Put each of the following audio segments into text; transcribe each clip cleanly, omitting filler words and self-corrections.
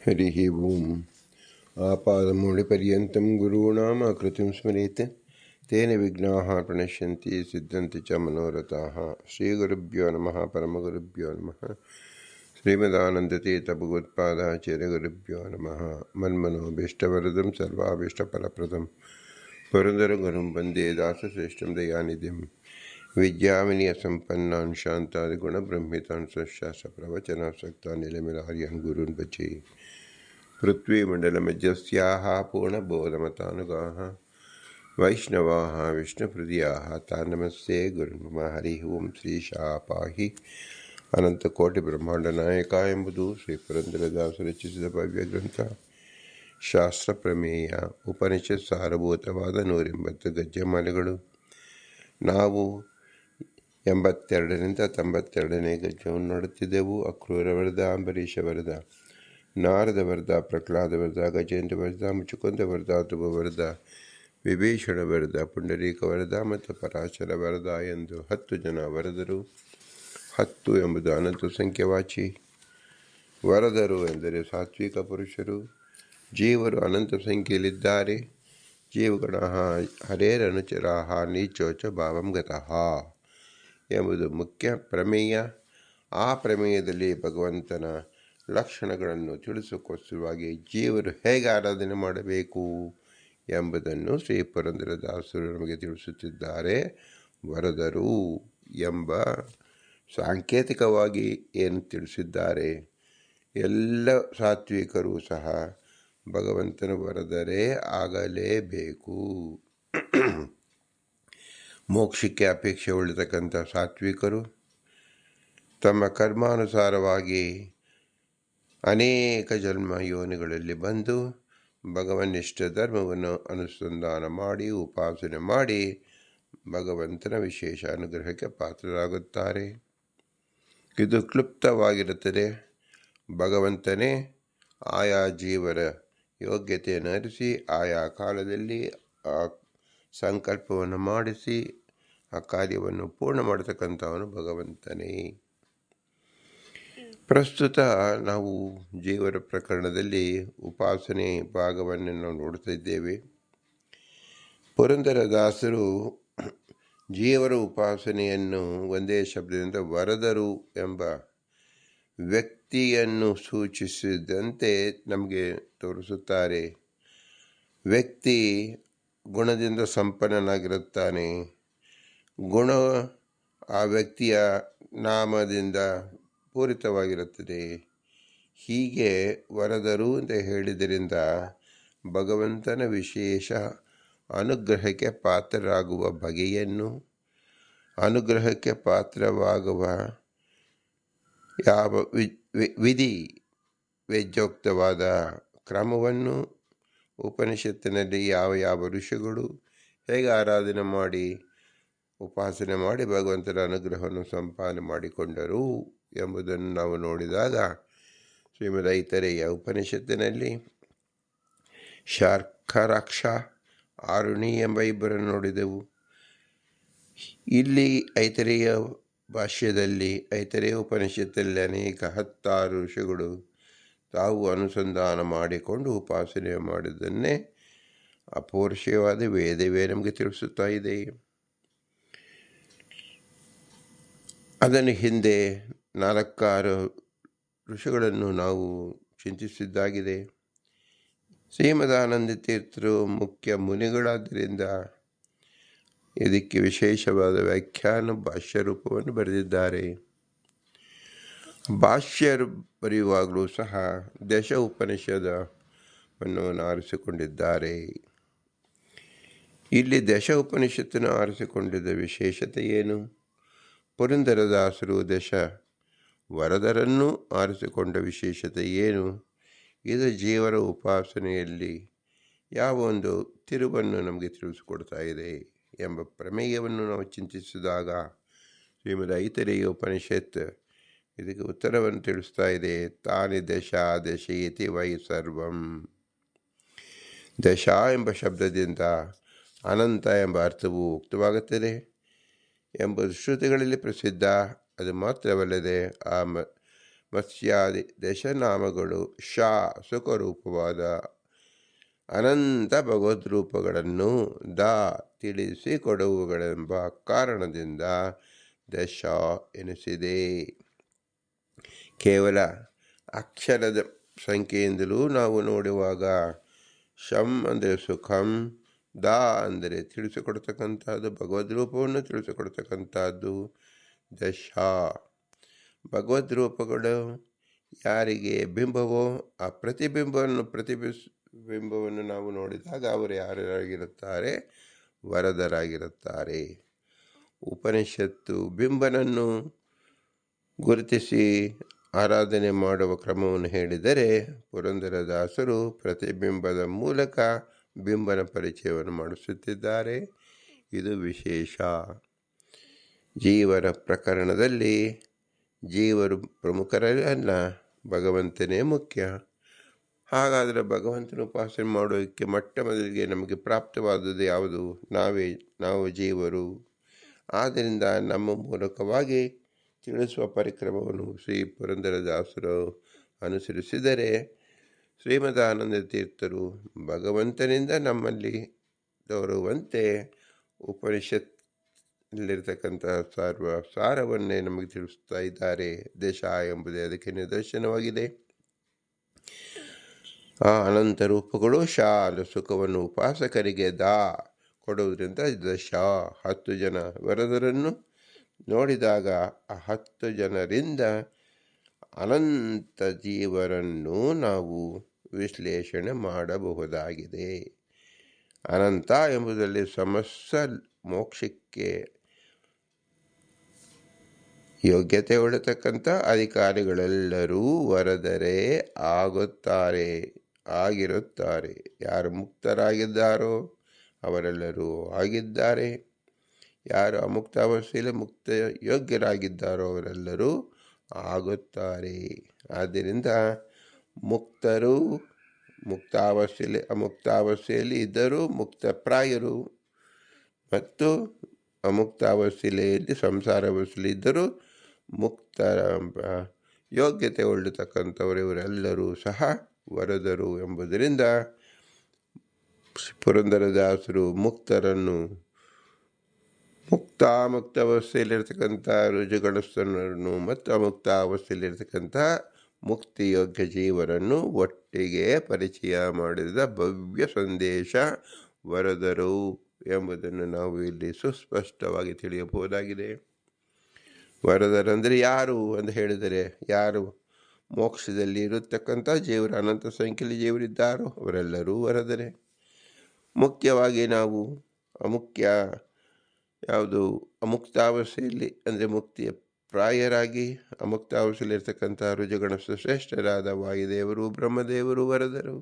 हरिः ओम्। आपादमूलपर्यन्तं गुरूणाम् आकृतिं स्मरेत् तेन विघ्नाः प्रणश्यन्ति सिद्धन्ति च मनोरथाः। श्रीगुरुभ्यो नमः। परमगुरुभ्यो नमः। श्रीमदानन्दतीर्थभगवत्पादाचार्यगुरुभ्यो नमः। मन्मनोभीष्टवरदं सर्वाभीष्टफलप्रदं पुरन्दरगुरुं वन्दे दासश्रेष्ठं दयानिधिं विद्याविनयसम्पन्नान् शान्तादिगुणब्रह्मितान् सशास्त्रप्रवचनासक्तान् निलमिलार्यान् गुरून् भजे। पृथ्वीमण्डलमध्यस्याः पूर्णबोधमतानुगाः वैष्णवाः विष्णुहृदयाः तान् नमस्ते ಗುರುನ್ ಮಮ. ಹರಿ ಓಂ. ಶ್ರೀ ಶಾಪಾಹಿ ಅನಂತಕೋಟಿಬ್ರಹ್ಮಾಂಡನಾಯಕ ಎಂಬುದು ಶ್ರೀ ಪುರಂದರದಾಸರು ರಚಿಸಿದ ಭವ್ಯ ಗ್ರಂಥ. ಶಾಸ್ತ್ರ ಪ್ರಮೇಯ ಉಪನಿಷತ್ ಸಾರಭೂತವಾದ 180 ಗಜ್ಜೆಮಾಲೆಗಳು. ನಾವು 82ರಿಂದ 92ನೇ ಗಜ್ಜವನ್ನು ನೋಡುತ್ತಿದ್ದೆವು. ಅಕ್ರೂರ ವರದ, ಅಂಬರೀಷ ವರದ, ನಾರದ ವರದ, ಪ್ರಹ್ಲಾದ ವರದ, ಗಜೇಂದ್ರ ವರದ, ಮುಚುಕುಂದ ವರದ, ಧ್ರುವ ವರದ, ವಿಭೀಷಣ ವರದ, ಪುಂಡರೀಕ ವರದ ಮತ್ತು ಪರಾಶರ ವರದ ಎಂದು 10 ಜನ ವರದರು. 10 ಎಂಬುದು ಅನಂತ ಸಂಖ್ಯವಾಚಿ. ವರದರು ಎಂದರೆ ಸಾತ್ವಿಕ ಪುರುಷರು. ಜೀವರು ಅನಂತ ಸಂಖ್ಯೆಯಲ್ಲಿದ್ದಾರೆ. ಜೀವಗಣ ಹರೇರನುಚರಾಹ ನೀಚೋಚ ಭಾವಂ ಗತಃ ಎಂಬುದು ಮುಖ್ಯ ಪ್ರಮೇಯ. ಆ ಪ್ರಮೇಯದಲ್ಲಿ ಭಗವಂತನ ಲಕ್ಷಣಗಳನ್ನು ತಿಳಿಸೋಕ್ಕೋಸ್ಕರವಾಗಿ ಜೀವರು ಹೇಗೆ ಆರಾಧನೆ ಮಾಡಬೇಕು ಎಂಬುದನ್ನು ಶ್ರೀ ಪುರಂದರದಾಸರು ನಮಗೆ ತಿಳಿಸುತ್ತಿದ್ದಾರೆ. ವರದರು ಎಂಬ ಸಾಂಕೇತಿಕವಾಗಿ ಏನು ತಿಳಿಸಿದ್ದಾರೆ, ಎಲ್ಲ ಸಾತ್ವಿಕರು ಸಹ ಭಗವಂತನ ವರದರೇ ಆಗಲೇಬೇಕು. ಮೋಕ್ಷಕ್ಕೆ ಅಪೇಕ್ಷೆ ಉಳಿತಕ್ಕಂಥ ಸಾತ್ವಿಕರು ತಮ್ಮ ಕರ್ಮಾನುಸಾರವಾಗಿ ಅನೇಕ ಜನ್ಮ ಯೋನಿಗಳಲ್ಲಿ ಬಂದು ಭಗವನ್ನಿಷ್ಠ ಧರ್ಮವನ್ನು ಅನುಸಂಧಾನ ಮಾಡಿ ಉಪಾಸನೆ ಮಾಡಿ ಭಗವಂತನ ವಿಶೇಷ ಅನುಗ್ರಹಕ್ಕೆ ಪಾತ್ರರಾಗುತ್ತಾರೆ. ಇದು ಕ್ಲುಪ್ತವಾಗಿರುತ್ತದೆ. ಭಗವಂತನೇ ಆಯಾ ಜೀವರ ಯೋಗ್ಯತೆಯನ್ನು ಅರಿಸಿ ಆಯಾ ಕಾಲದಲ್ಲಿ ಆ ಸಂಕಲ್ಪವನ್ನು ಮಾಡಿಸಿ ಆ ಕಾರ್ಯವನ್ನು ಪೂರ್ಣ ಮಾಡತಕ್ಕಂಥವನು ಭಗವಂತನೇ. ಪ್ರಸ್ತುತ ನಾವು ಜೀವರ ಪ್ರಕರಣದಲ್ಲಿ ಉಪಾಸನೆ ಭಾಗವನ್ನು ನಾವು ನೋಡ್ತಾ ಇದ್ದೇವೆ. ಪುರಂದರದಾಸರು ಜೀವರ ಉಪಾಸನೆಯನ್ನು ಒಂದೇ ಶಬ್ದದಿಂದ ವರದರು ಎಂಬ ವ್ಯಕ್ತಿಯನ್ನು ಸೂಚಿಸಿದಂತೆ ನಮಗೆ ತೋರಿಸುತ್ತಾರೆ. ವ್ಯಕ್ತಿ ಗುಣದಿಂದ ಸಂಪನ್ನನಾಗಿರುತ್ತಾನೆ. ಗುಣ ಆ ವ್ಯಕ್ತಿಯ ನಾಮದಿಂದ ಪೂರಿತವಾಗಿರುತ್ತದೆ. ಹೀಗೆ ವರದರು ಅಂತ ಹೇಳಿದ್ದರಿಂದ ಭಗವಂತನ ವಿಶೇಷ ಅನುಗ್ರಹಕ್ಕೆ ಪಾತ್ರರಾಗುವ ಬಗೆಯನ್ನು, ಅನುಗ್ರಹಕ್ಕೆ ಪಾತ್ರವಾಗುವ ಯಾವ ವಿಧಿ ವೇದ್ಯೋಕ್ತವಾದ ಕ್ರಮವನ್ನು ಉಪನಿಷತ್ತಿನಲ್ಲಿ ಯಾವ ಯಾವ ಋಷಿಗಳು ಹೇಗೆ ಆರಾಧನೆ ಮಾಡಿ ಉಪಾಸನೆ ಮಾಡಿ ಭಗವಂತನ ಅನುಗ್ರಹವನ್ನು ಸಂಪಾದನೆ ಮಾಡಿಕೊಂಡರು ಎಂಬುದನ್ನು ನಾವು ನೋಡಿದಾಗ ಶ್ರೀಮದ್ ಐತರೇಯ ಉಪನಿಷತ್ತಿನಲ್ಲಿ ಶಾರ್ಕರಾಕ್ಷ, ಆರುಣಿ ಎಂಬ ಇಬ್ಬರನ್ನು ನೋಡಿದೆವು. ಇಲ್ಲಿ ಐತರೇಯ ಭಾಷ್ಯದಲ್ಲಿ ಐತರೇಯ ಉಪನಿಷತ್ತಲ್ಲಿ ಅನೇಕ 10 ಋಷಿಗಳು ತಾವು ಅನುಸಂಧಾನ ಮಾಡಿಕೊಂಡು ಉಪಾಸನೆ ಮಾಡಿದ್ದನ್ನೇ ಅಪೌರುಷೇಯವಾದ ವೇದವೇ ನಮಗೆ ತಿಳಿಸುತ್ತಾ ಇದೆ. ಅದನ್ನು ಹಿಂದೆ 4-6 ಋಷಿಗಳನ್ನು ನಾವು ಚಿಂತಿಸಿದ್ದಾಗಿದೆ. ಶ್ರೀಮದಾನಂದ ತೀರ್ಥರು ಮುಖ್ಯ ಮುನಿಗಳಾದ್ದರಿಂದ ಇದಕ್ಕೆ ವಿಶೇಷವಾದ ವ್ಯಾಖ್ಯಾನ ಭಾಷ್ಯ ರೂಪವನ್ನು ಬರೆದಿದ್ದಾರೆ. ಭಾಷ್ಯ ಬರೆಯುವಾಗಲೂ ಸಹ ದಶ ಉಪನಿಷದವನ್ನು ಆರಿಸಿಕೊಂಡಿದ್ದಾರೆ. ಇಲ್ಲಿ ದಶ ಉಪನಿಷತ್ತನ್ನು ಆರಿಸಿಕೊಂಡಿದ್ದ ವಿಶೇಷತೆ ಏನು? ಪುರಂದರದಾಸರು ದಶ ವರದರನ್ನು ಆರಿಸಿಕೊಂಡ ವಿಶೇಷತೆ ಏನು? ಇದು ಜೀವರ ಉಪಾಸನೆಯಲ್ಲಿ ಯಾವ ಒಂದು ತಿರುವನ್ನು ನಮಗೆ ತಿಳಿಸಿಕೊಡ್ತಾ ಇದೆ ಎಂಬ ಪ್ರಮೇಯವನ್ನು ನಾವು ಚಿಂತಿಸಿದಾಗ ಶ್ರೀಮದ್ ಐತರೇಯ ಉಪನಿಷತ್ ಇದಕ್ಕೆ ಉತ್ತರವನ್ನು ತಿಳಿಸ್ತಾ ಇದೆ. ತಾನಿ ದಶ ದಶೇತಿ ವೈ ಸರ್ವಂ. ದಶ ಎಂಬ ಶಬ್ದದಿಂದ ಅನಂತ ಎಂಬ ಅರ್ಥವು ಉಕ್ತವಾಗುತ್ತದೆ ಎಂಬುದು ಶ್ರುತಿಗಳಲ್ಲಿ ಪ್ರಸಿದ್ಧ. ಅದು ಮಾತ್ರವಲ್ಲದೆ ಆ ಮತ್ಸ್ಯಾದಿ ದಶನಾಮಗಳು ಶಾ ಸುಖರೂಪವಾದ ಅನಂತ ಭಗವದ್ರೂಪಗಳನ್ನು ತಿಳಿಸಿಕೊಡುವುಗಳೆಂಬ ಕಾರಣದಿಂದ ದಶ ಎನಿಸಿದೆ. ಕೇವಲ ಅಕ್ಷರದ ಸಂಖ್ಯೆಯಿಂದಲೂ ನಾವು ನೋಡುವಾಗ ಶಂ ಅಂದರೆ ಸುಖಂ, ದ ಅಂದರೆ ತಿಳಿಸಿಕೊಡ್ತಕ್ಕಂಥದ್ದು, ಭಗವದ್ರೂಪವನ್ನು ತಿಳಿಸಿಕೊಡ್ತಕ್ಕಂಥದ್ದು ದಶ. ಭಗವದ್ರೂಪಗಳು ಯಾರಿಗೆ ಬಿಂಬವೋ ಆ ಪ್ರತಿಬಿಂಬವನ್ನು ನಾವು ನೋಡಿದಾಗ ಅವರು ಯಾರಾಗಿರುತ್ತಾರೆ? ವರದರಾಗಿರುತ್ತಾರೆ. ಉಪನಿಷತ್ತು ಬಿಂಬನನ್ನು ಗುರುತಿಸಿ ಆರಾಧನೆ ಮಾಡುವ ಕ್ರಮವನ್ನು ಹೇಳಿದರೆ, ಪುರಂದರದಾಸರು ಪ್ರತಿಬಿಂಬದ ಮೂಲಕ ಬಿಂಬನ ಪರಿಚಯವನ್ನು ಮಾಡಿಸುತ್ತಿದ್ದಾರೆ. ಇದು ವಿಶೇಷ. ಜೀವರ ಪ್ರಕರಣದಲ್ಲಿ ಜೀವರು ಪ್ರಮುಖರಲ್ಲ, ಭಗವಂತನೇ ಮುಖ್ಯ. ಹಾಗಾದರೆ ಭಗವಂತನ ಉಪಾಸನೆ ಮಾಡೋದಕ್ಕೆ ಮೊಟ್ಟ ಮೊದಲಿಗೆ ನಮಗೆ ಪ್ರಾಪ್ತವಾದದ್ದು ಯಾವುದು? ನಾವು ಜೀವರು. ಆದ್ದರಿಂದ ನಮ್ಮ ಮೂಲಕವಾಗಿ ತಿಳಿಸುವ ಪರಿಕ್ರಮವನ್ನು ಶ್ರೀ ಪುರಂದರದಾಸರು ಅನುಸರಿಸಿದರೆ, ಶ್ರೀಮದಾನಂದ ತೀರ್ಥರು ಭಗವಂತನಿಂದ ನಮ್ಮಲ್ಲಿ ತೋರುವಂತೆ ಉಪನಿಷತ್ತಲ್ಲಿರ್ತಕ್ಕಂಥ ಸಾರವನ್ನೇ ನಮಗೆ ತಿಳಿಸ್ತಾ ಇದ್ದಾರೆ. ದಶ ಎಂಬುದೇ ಅದಕ್ಕೆ ನಿದರ್ಶನವಾಗಿದೆ. ಆ ಅನಂತ ರೂಪಗಳು ಶಾಲ ಸುಖವನ್ನು ಉಪಾಸಕರಿಗೆ ಕೊಡುವುದರಿಂದ ದಶ 10 ಜನ ವರದರನ್ನು ನೋಡಿದಾಗ ಆ 10 ಜನರಿಂದ ಅನಂತ ಜೀವರನ್ನು ನಾವು ವಿಶ್ಲೇಷಣೆ ಮಾಡಬಹುದಾಗಿದೆ. ಅನಂತ ಎಂಬುದರಲ್ಲಿ ಸಮಸ್ತ ಮೋಕ್ಷಕ್ಕೆ ಯೋಗ್ಯತೆ ಉಳ್ಳತಕ್ಕಂಥ ಅಧಿಕಾರಿಗಳೆಲ್ಲರೂ ವರದರೇ ಆಗಿರುತ್ತಾರೆ. ಯಾರು ಮುಕ್ತರಾಗಿದ್ದಾರೋ ಅವರೆಲ್ಲರೂ ಆಗಿದ್ದಾರೆ. ಯಾರು ಅಮುಕ್ತಾವಸ್ಥೆಯಲ್ಲಿ ಯೋಗ್ಯರಾಗಿದ್ದಾರೋ ಅವರೆಲ್ಲರೂ ಆಗುತ್ತಾರೆ. ಆದ್ದರಿಂದ ಮುಕ್ತರು ಅಮುಕ್ತಾವಸ್ಥೆಯಲ್ಲಿ ಇದ್ದರೂ ಮುಕ್ತಪ್ರಾಯರು, ಮತ್ತು ಅಮುಕ್ತಾವಸ್ಥೆಯಲ್ಲಿ ಸಂಸಾರಾವಸ್ಥೆಯಲ್ಲಿ ಇದ್ದರೂ ಮುಕ್ತ ಯೋಗ್ಯತೆ ಉಳ್ಳತಕ್ಕಂಥವರು ಇವರೆಲ್ಲರೂ ಸಹ ವರದರು ಎಂಬುದರಿಂದ ಪುರಂದರದಾಸರು ಮುಕ್ತರನ್ನು ಮುಕ್ತಾವಸ್ಥೆಯಲ್ಲಿರ್ತಕ್ಕಂಥ ರುಜುಗಣಸ್ಥರನ್ನು ಮತ್ತು ಅಮುಕ್ತಾವಸ್ಥೆಯಲ್ಲಿರ್ತಕ್ಕಂಥ ಮುಕ್ತಿಯೋಗ್ಯ ಜೀವರನ್ನು ಒಟ್ಟಿಗೆ ಪರಿಚಯ ಮಾಡಿದ ಭವ್ಯ ಸಂದೇಶ ವರದರು ಎಂಬುದನ್ನು ನಾವು ಇಲ್ಲಿ ಸುಸ್ಪಷ್ಟವಾಗಿ ತಿಳಿಯಬಹುದಾಗಿದೆ. ವರದರಂದರೆ ಯಾರು ಅಂತ ಹೇಳಿದರೆ, ಯಾರು ಮೋಕ್ಷದಲ್ಲಿ ಇರತಕ್ಕಂಥ ಜೀವರು, ಅನಂತ ಸಂಖ್ಯೆಯಲ್ಲಿ ಜೀವರಿದ್ದಾರೋ ಅವರೆಲ್ಲರೂ ವರದರೆ. ಮುಖ್ಯವಾಗಿ ನಾವು ಅಮುಕ್ತಾವಸ್ಥೆಯಲ್ಲಿ ಅಂದರೆ ಮುಕ್ತಿಯ ಪ್ರಾಯರಾಗಿ ಅಮುಕ್ತಾವಸ್ಥೆಯಲ್ಲಿರ್ತಕ್ಕಂಥ ರುಜುಗಣಸ್ಥ ಶ್ರೇಷ್ಠರಾದ ವಾಯುದೇವರು, ಬ್ರಹ್ಮದೇವರು ವರದರು.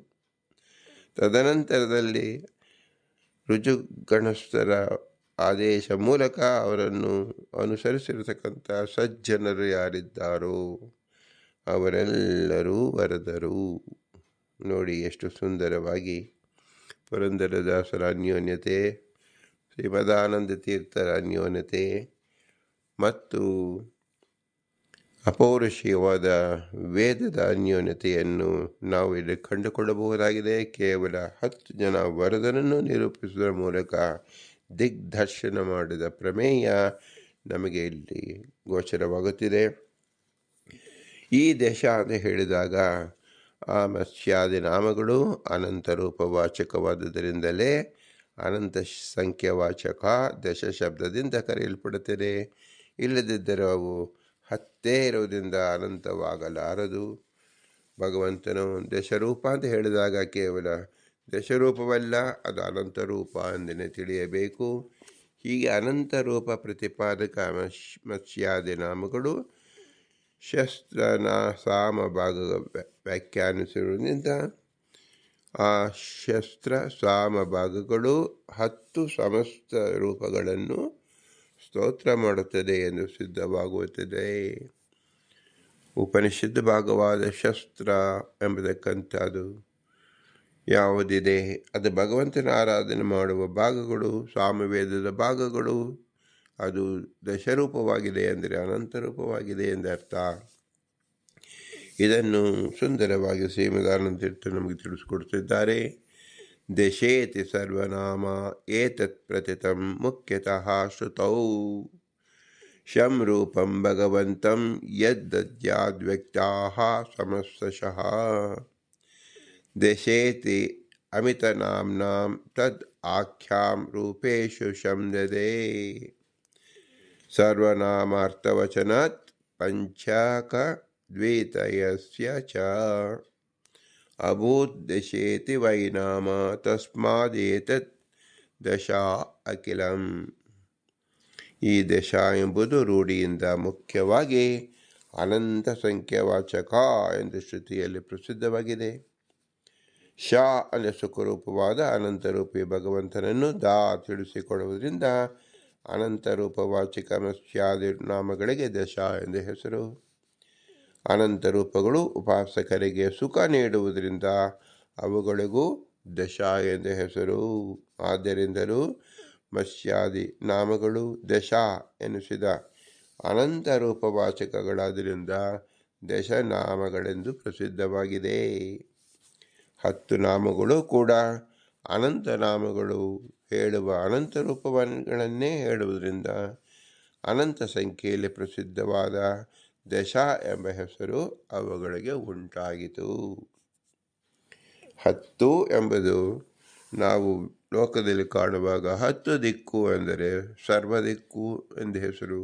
ತದನಂತರದಲ್ಲಿ ರುಜುಗಣಸ್ಥರ ಆದೇಶ ಮೂಲಕ ಅವರನ್ನು ಅನುಸರಿಸಿರತಕ್ಕಂಥ ಸಜ್ಜನರು ಯಾರಿದ್ದಾರೋ ಅವರೆಲ್ಲರೂ ವರದರು. ನೋಡಿ ಎಷ್ಟು ಸುಂದರವಾಗಿ ಪುರಂದರದಾಸರ ಅನ್ಯೋನ್ಯತೆ, ಶ್ರೀಮದಾನಂದ ತೀರ್ಥರ ಅನ್ಯೋನ್ಯತೆ ಮತ್ತು ಅಪೌರುಷೀಯವಾದ ವೇದದ ಅನ್ಯೋನ್ಯತೆಯನ್ನು ನಾವು ಇಲ್ಲಿ ಕಂಡುಕೊಳ್ಳಬಹುದಾಗಿದೆ. ಕೇವಲ 10 ಜನ ವರದನನ್ನು ನಿರೂಪಿಸುವುದರ ಮೂಲಕ ದಿಗ್ದರ್ಶನ ಮಾಡಿದ ಪ್ರಮೇಯ ನಮಗೆ ಇಲ್ಲಿ ಗೋಚರವಾಗುತ್ತಿದೆ. ಈ ದೇಶ ಅಂತ ಹೇಳಿದಾಗ ಆ ಮತ್ಸ್ಯಾದಿ ನಾಮಗಳು ಅನಂತ ರೂಪವಾಚಕವಾದುದರಿಂದಲೇ ಅನಂತ ಸಂಖ್ಯಾವಾಚಕ ದಶ ಶಬ್ದದಿಂದ ಕರೆಯಲ್ಪಡುತ್ತದೆ. ಇಲ್ಲದಿದ್ದರೆ ಅವು 10 ಇರುವುದರಿಂದ ಅನಂತವಾಗಲಾರದು. ಭಗವಂತನು ದಶರೂಪ ಅಂತ ಹೇಳಿದಾಗ ಕೇವಲ ದಶರೂಪವಲ್ಲ, ಅದು ಅನಂತ ರೂಪ ಎಂದೇ ತಿಳಿಯಬೇಕು. ಹೀಗೆ ಅನಂತ ರೂಪ ಪ್ರತಿಪಾದಕ ಮತ್ಸ್ಯಾದಿ ನಾಮಗಳು ಸಾಮ ಭಾಗ ವ್ಯಾಖ್ಯಾನಿಸಿರುವುದರಿಂದ ಆ ಶಸ್ತ್ರ ಸಾಮ ಭಾಗಗಳು 10 ಸಮಸ್ತ ರೂಪಗಳನ್ನು ಸ್ತೋತ್ರ ಮಾಡುತ್ತದೆ ಎಂದು ಸಿದ್ಧವಾಗುತ್ತದೆ. ಉಪನಿಷತ್ತು ಭಾಗವಾದ ಶಸ್ತ್ರ ಎಂಬತಕ್ಕಂಥದ್ದು ಯಾವುದಿದೆ ಅದು ಭಗವಂತನ ಆರಾಧನೆ ಮಾಡುವ ಭಾಗಗಳು, ಸಾಮವೇದದ ಭಾಗಗಳು. ಅದು ದಶರೂಪವಾಗಿದೆ ಅಂದರೆ ಅನಂತ ರೂಪವಾಗಿದೆ ಎಂದರ್ಥ. ಇದನ್ನು ಸುಂದರವಾಗಿ ಶ್ರೀಮದಾನಂದ ತೀರ್ಥರು ನಮಗೆ ತಿಳಿಸ್ಕೊಡ್ತಿದ್ದಾರೆ. ದಶೇತಿ ಸರ್ವನಾಮ ಏತತ್ ಪ್ರತಿತಂ ಮುಖ್ಯತಃ ಶ್ರುತೌ ಶಂ ರೂಪಂ ಭಗವಂತಂ ಯದ್ದದ್ಯಾದ್ವ್ಯಕ್ತಾಃ ಸಮಸ್ತಶಃ. ದಶೇತಿ ಅಮಿತನಾಮ್ನಾಂ ತದ್ ಆಖ್ಯಾಂ ರೂಪೇಶು ಶಂ ದದೇ. ಸರ್ವನಾಮಾರ್ಥವಚನಾತ್ ಪಂಚಕ ದ್ವಿತಯಸ್ಯ ಚ ಅಭೂದ್ದಶೇತಿ ವೈ ನಾಮ ತಸ್ಮಾದೇತತ್ ದಶಾ ಅಖಿಲಂ. ಈ ದಶ ಎಂಬುದು ರೂಢಿಯಿಂದ ಮುಖ್ಯವಾಗಿ ಅನಂತ ಸಂಖ್ಯಾವಾಚಕ ಎಂದು ಶ್ರುತಿಯಲ್ಲಿ ಪ್ರಸಿದ್ಧವಾಗಿದೆ. ಶ ಅಂದರೆ ಸುಖರೂಪವಾದ ಅನಂತರೂಪಿ ಭಗವಂತನನ್ನು ದಾ ತಿಳಿಸಿಕೊಡುವುದರಿಂದ ಅನಂತರೂಪವಾಚಿಕ ಮತ್ಸ್ಯಾದಿ ನಾಮಗಳಿಗೆ ದಶ ಎಂದು ಹೆಸರು. ಅನಂತರೂಪಗಳು ಉಪಾಸಕರಿಗೆ ಸುಖ ನೀಡುವುದರಿಂದ ಅವುಗಳಿಗೂ ದಶ ಎಂದು ಹೆಸರು. ಆದ್ದರಿಂದಲೂ ಮತ್ಸ್ಯಾದಿ ನಾಮಗಳು ದಶ ಎನಿಸಿದ ಅನಂತ ರೂಪವಾಚಕಗಳಾದ್ದರಿಂದ ದಶನಾಮಗಳೆಂದು ಪ್ರಸಿದ್ಧವಾಗಿದೆ. 10 ನಾಮಗಳು ಕೂಡ ಅನಂತ ನಾಮಗಳು ಹೇಳುವ ಅನಂತ ರೂಪಗಳನ್ನೇ ಹೇಳುವುದರಿಂದ ಅನಂತ ಸಂಖ್ಯೆಯಲ್ಲಿ ಪ್ರಸಿದ್ಧವಾದ ದಶ ಎಂಬ ಹೆಸರು ಅವುಗಳಿಗೆ ಉಂಟಾಗಿತು. 10 ಎಂಬುದು ನಾವು ಲೋಕದಲ್ಲಿ ಕಾಣುವಾಗ 10 ದಿಕ್ಕು ಎಂದರೆ ಸರ್ವದಿಕ್ಕು ಎಂದು ಹೆಸರು.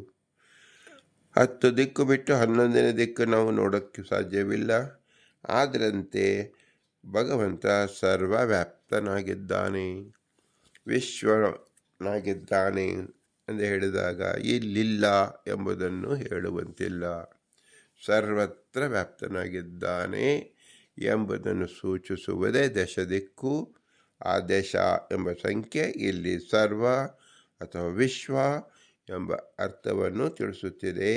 10 ದಿಕ್ಕು ಬಿಟ್ಟು 11ನೇ ದಿಕ್ಕು ನಾವು ನೋಡೋಕ್ಕೆ ಸಾಧ್ಯವಿಲ್ಲ. ಅದರಂತೆ ಭಗವಂತ ಸರ್ವವ್ಯಾಪ್ತನಾಗಿದ್ದಾನೆ, ವಿಶ್ವನಾಗಿದ್ದಾನೆ ಎಂದು ಹೇಳಿದಾಗ ಇಲ್ಲಿಲ್ಲ ಎಂಬುದನ್ನು ಹೇಳುವಂತಿಲ್ಲ. ಸರ್ವತ್ರ ವ್ಯಾಪ್ತನಾಗಿದ್ದಾನೆ ಎಂಬುದನ್ನು ಸೂಚಿಸುವುದೇ ದಶದಿಕ್ಕು. ಆ ದಶ ಎಂಬ ಸಂಖ್ಯೆ ಇಲ್ಲಿ ಸರ್ವ ಅಥವಾ ವಿಶ್ವ ಎಂಬ ಅರ್ಥವನ್ನು ತಿಳಿಸುತ್ತಿದೆ.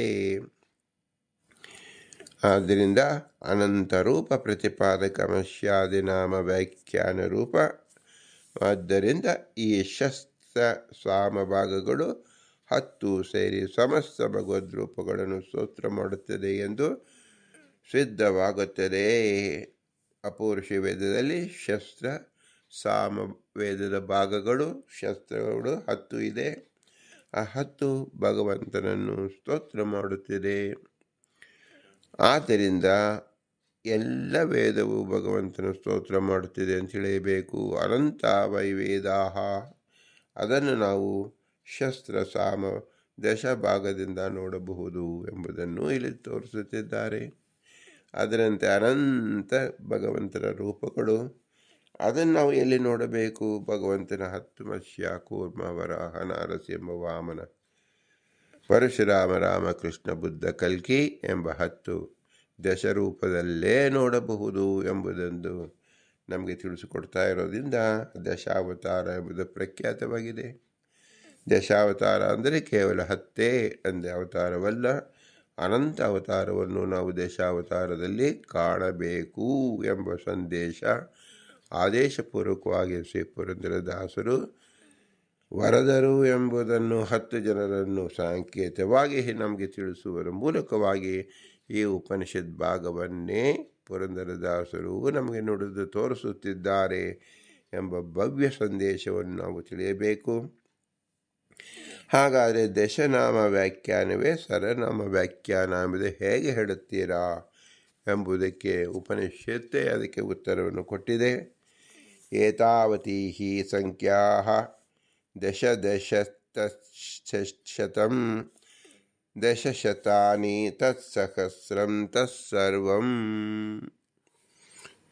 ಆದ್ದರಿಂದ ಅನಂತರೂಪ ಪ್ರತಿಪಾದಕ ಮತ್ಸ್ಯಾದಿ ನಾಮ ವ್ಯಾಖ್ಯಾನ ರೂಪ. ಆದ್ದರಿಂದ ಈ ಶಸ್ತ್ರ ಸಾಮ ಭಾಗಗಳು 10 ಸೇರಿ ಸಮಸ್ತ ಭಗವದ್ರೂಪಗಳನ್ನು ಸ್ತೋತ್ರ ಮಾಡುತ್ತದೆ ಎಂದು ಸಿದ್ಧವಾಗುತ್ತದೆ. ಅಪೌರುಷ ವೇದದಲ್ಲಿ ಶಸ್ತ್ರ ಸಾಮ ವೇದದ ಭಾಗಗಳು ಶಸ್ತ್ರಗಳು 10 ಇದೆ. ಆ 10 ಭಗವಂತನನ್ನು ಸ್ತೋತ್ರ ಮಾಡುತ್ತಿದೆ. ಆದ್ದರಿಂದ ಎಲ್ಲ ವೇದವು ಭಗವಂತನ ಸ್ತೋತ್ರ ಮಾಡುತ್ತಿದೆ ಅಂತ ತಿಳಿಯಬೇಕು. ಅನಂತ ವೈ ವೇದಾಹ, ಅದನ್ನು ನಾವು ಶಸ್ತ್ರ ಸಾಮ ದಶ ಭಾಗದಿಂದ ನೋಡಬಹುದು ಎಂಬುದನ್ನು ಇಲ್ಲಿ ತೋರಿಸುತ್ತಿದ್ದಾರೆ. ಅದರಂತೆ ಅನಂತ ಭಗವಂತನ ರೂಪಗಳು, ಅದನ್ನು ನಾವು ಎಲ್ಲಿ ನೋಡಬೇಕು? ಭಗವಂತನ 10 ಮತ್ಸ್ಯ ಕೂರ್ಮ ವರಾಹ ನಾರಸಿಂಹ ವಾಮನ ಪರಶುರಾಮ ರಾಮಕೃಷ್ಣ ಬುದ್ಧ ಕಲ್ಕಿ ಎಂಬ 10 ದಶರೂಪದಲ್ಲೇ ನೋಡಬಹುದು ಎಂಬುದೊಂದು ನಮಗೆ ತಿಳಿಸಿಕೊಡ್ತಾ ಇರೋದ್ರಿಂದ ದಶಾವತಾರ ಎಂಬುದು ಪ್ರಖ್ಯಾತವಾಗಿದೆ. ದಶಾವತಾರ ಅಂದರೆ ಕೇವಲ 10 ಅಂದೇ ಅವತಾರವಲ್ಲ, ಅನಂತ ಅವತಾರವನ್ನು ನಾವು ದಶಾವತಾರದಲ್ಲಿ ಕಾಣಬೇಕು ಎಂಬ ಸಂದೇಶ ಆದೇಶಪೂರ್ವಕವಾಗಿ ಶ್ರೀ ಪುರಂದರದಾಸರು ವರದರು ಎಂಬುದನ್ನು 10 ಜನರನ್ನು ಸಾಂಕೇತವಾಗಿ ನಮಗೆ ತಿಳಿಸುವುದರ ಮೂಲಕವಾಗಿ ಈ ಉಪನಿಷತ್ ಭಾಗವನ್ನೇ ಪುರಂದರದಾಸರು ನಮಗೆ ನುಡಿದು ತೋರಿಸುತ್ತಿದ್ದಾರೆ ಎಂಬ ಭವ್ಯ ಸಂದೇಶವನ್ನು ನಾವು ತಿಳಿಯಬೇಕು. ಹಾಗಾದರೆ ದಶನಾಮ ವ್ಯಾಖ್ಯಾನವೇ ಸರನಾಮ ವ್ಯಾಖ್ಯಾನ ಎಂಬುದು ಹೇಗೆ ಹೇಳುತ್ತೀರಾ ಎಂಬುದಕ್ಕೆ ಉಪನಿಷತ್ತೇ ಅದಕ್ಕೆ ಉತ್ತರವನ್ನು ಕೊಟ್ಟಿದೆ. ಏತಾವತಿ ಹಿ ಸಂಖ್ಯಾ ದಶಶತಂ ದಶಶತಾನಿ ತತ್ಸಹಸ್ರಂ ತತ್ಸರ್ವಂ.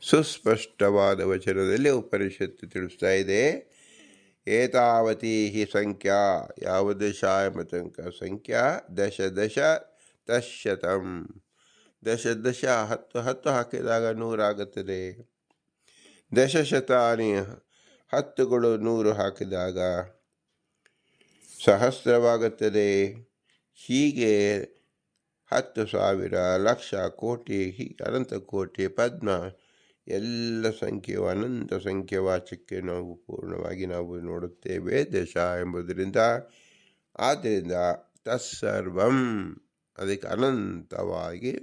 ಸುಸ್ಪಷ್ಟವಾದ ವಚನದಲ್ಲಿ ಉಪನಿಷತ್ತು ತಿಳಿಸ್ತಾ ಇದೆ. ಏತಾವತಿ ಹಿ ಸಂಖ್ಯಾ, ಯಾವ ದಶ ಎಂಬ ತನಕ ಸಂಖ್ಯಾ, ದಶ ದಶ ತಶತಂ, ದಶ ದಶ 10 ಹಾಕಿದಾಗ 100 ಆಗುತ್ತದೆ. ದಶಶತಾನಿ 10ಗಳು 100 ಹಾಕಿದಾಗ ಸಹಸ್ರವಾಗುತ್ತದೆ. ಹೀಗೆ 10,000 ಲಕ್ಷ ಕೋಟಿ, ಹೀಗೆ ಅನಂತ ಕೋಟಿ ಪದ್ಮ ಎಲ್ಲ ಸಂಖ್ಯೆಯು ಅನಂತ ಸಂಖ್ಯೆವಾಚಕ್ಕೆ ನಾವು ಪೂರ್ಣವಾಗಿ ನಾವು ನೋಡುತ್ತೇವೆ ದಶ ಎಂಬುದರಿಂದ. ಆದ್ದರಿಂದ ತತ್ಸರ್ವಂ ಅದಕ್ಕೆ ಅನಂತವಾಗಿ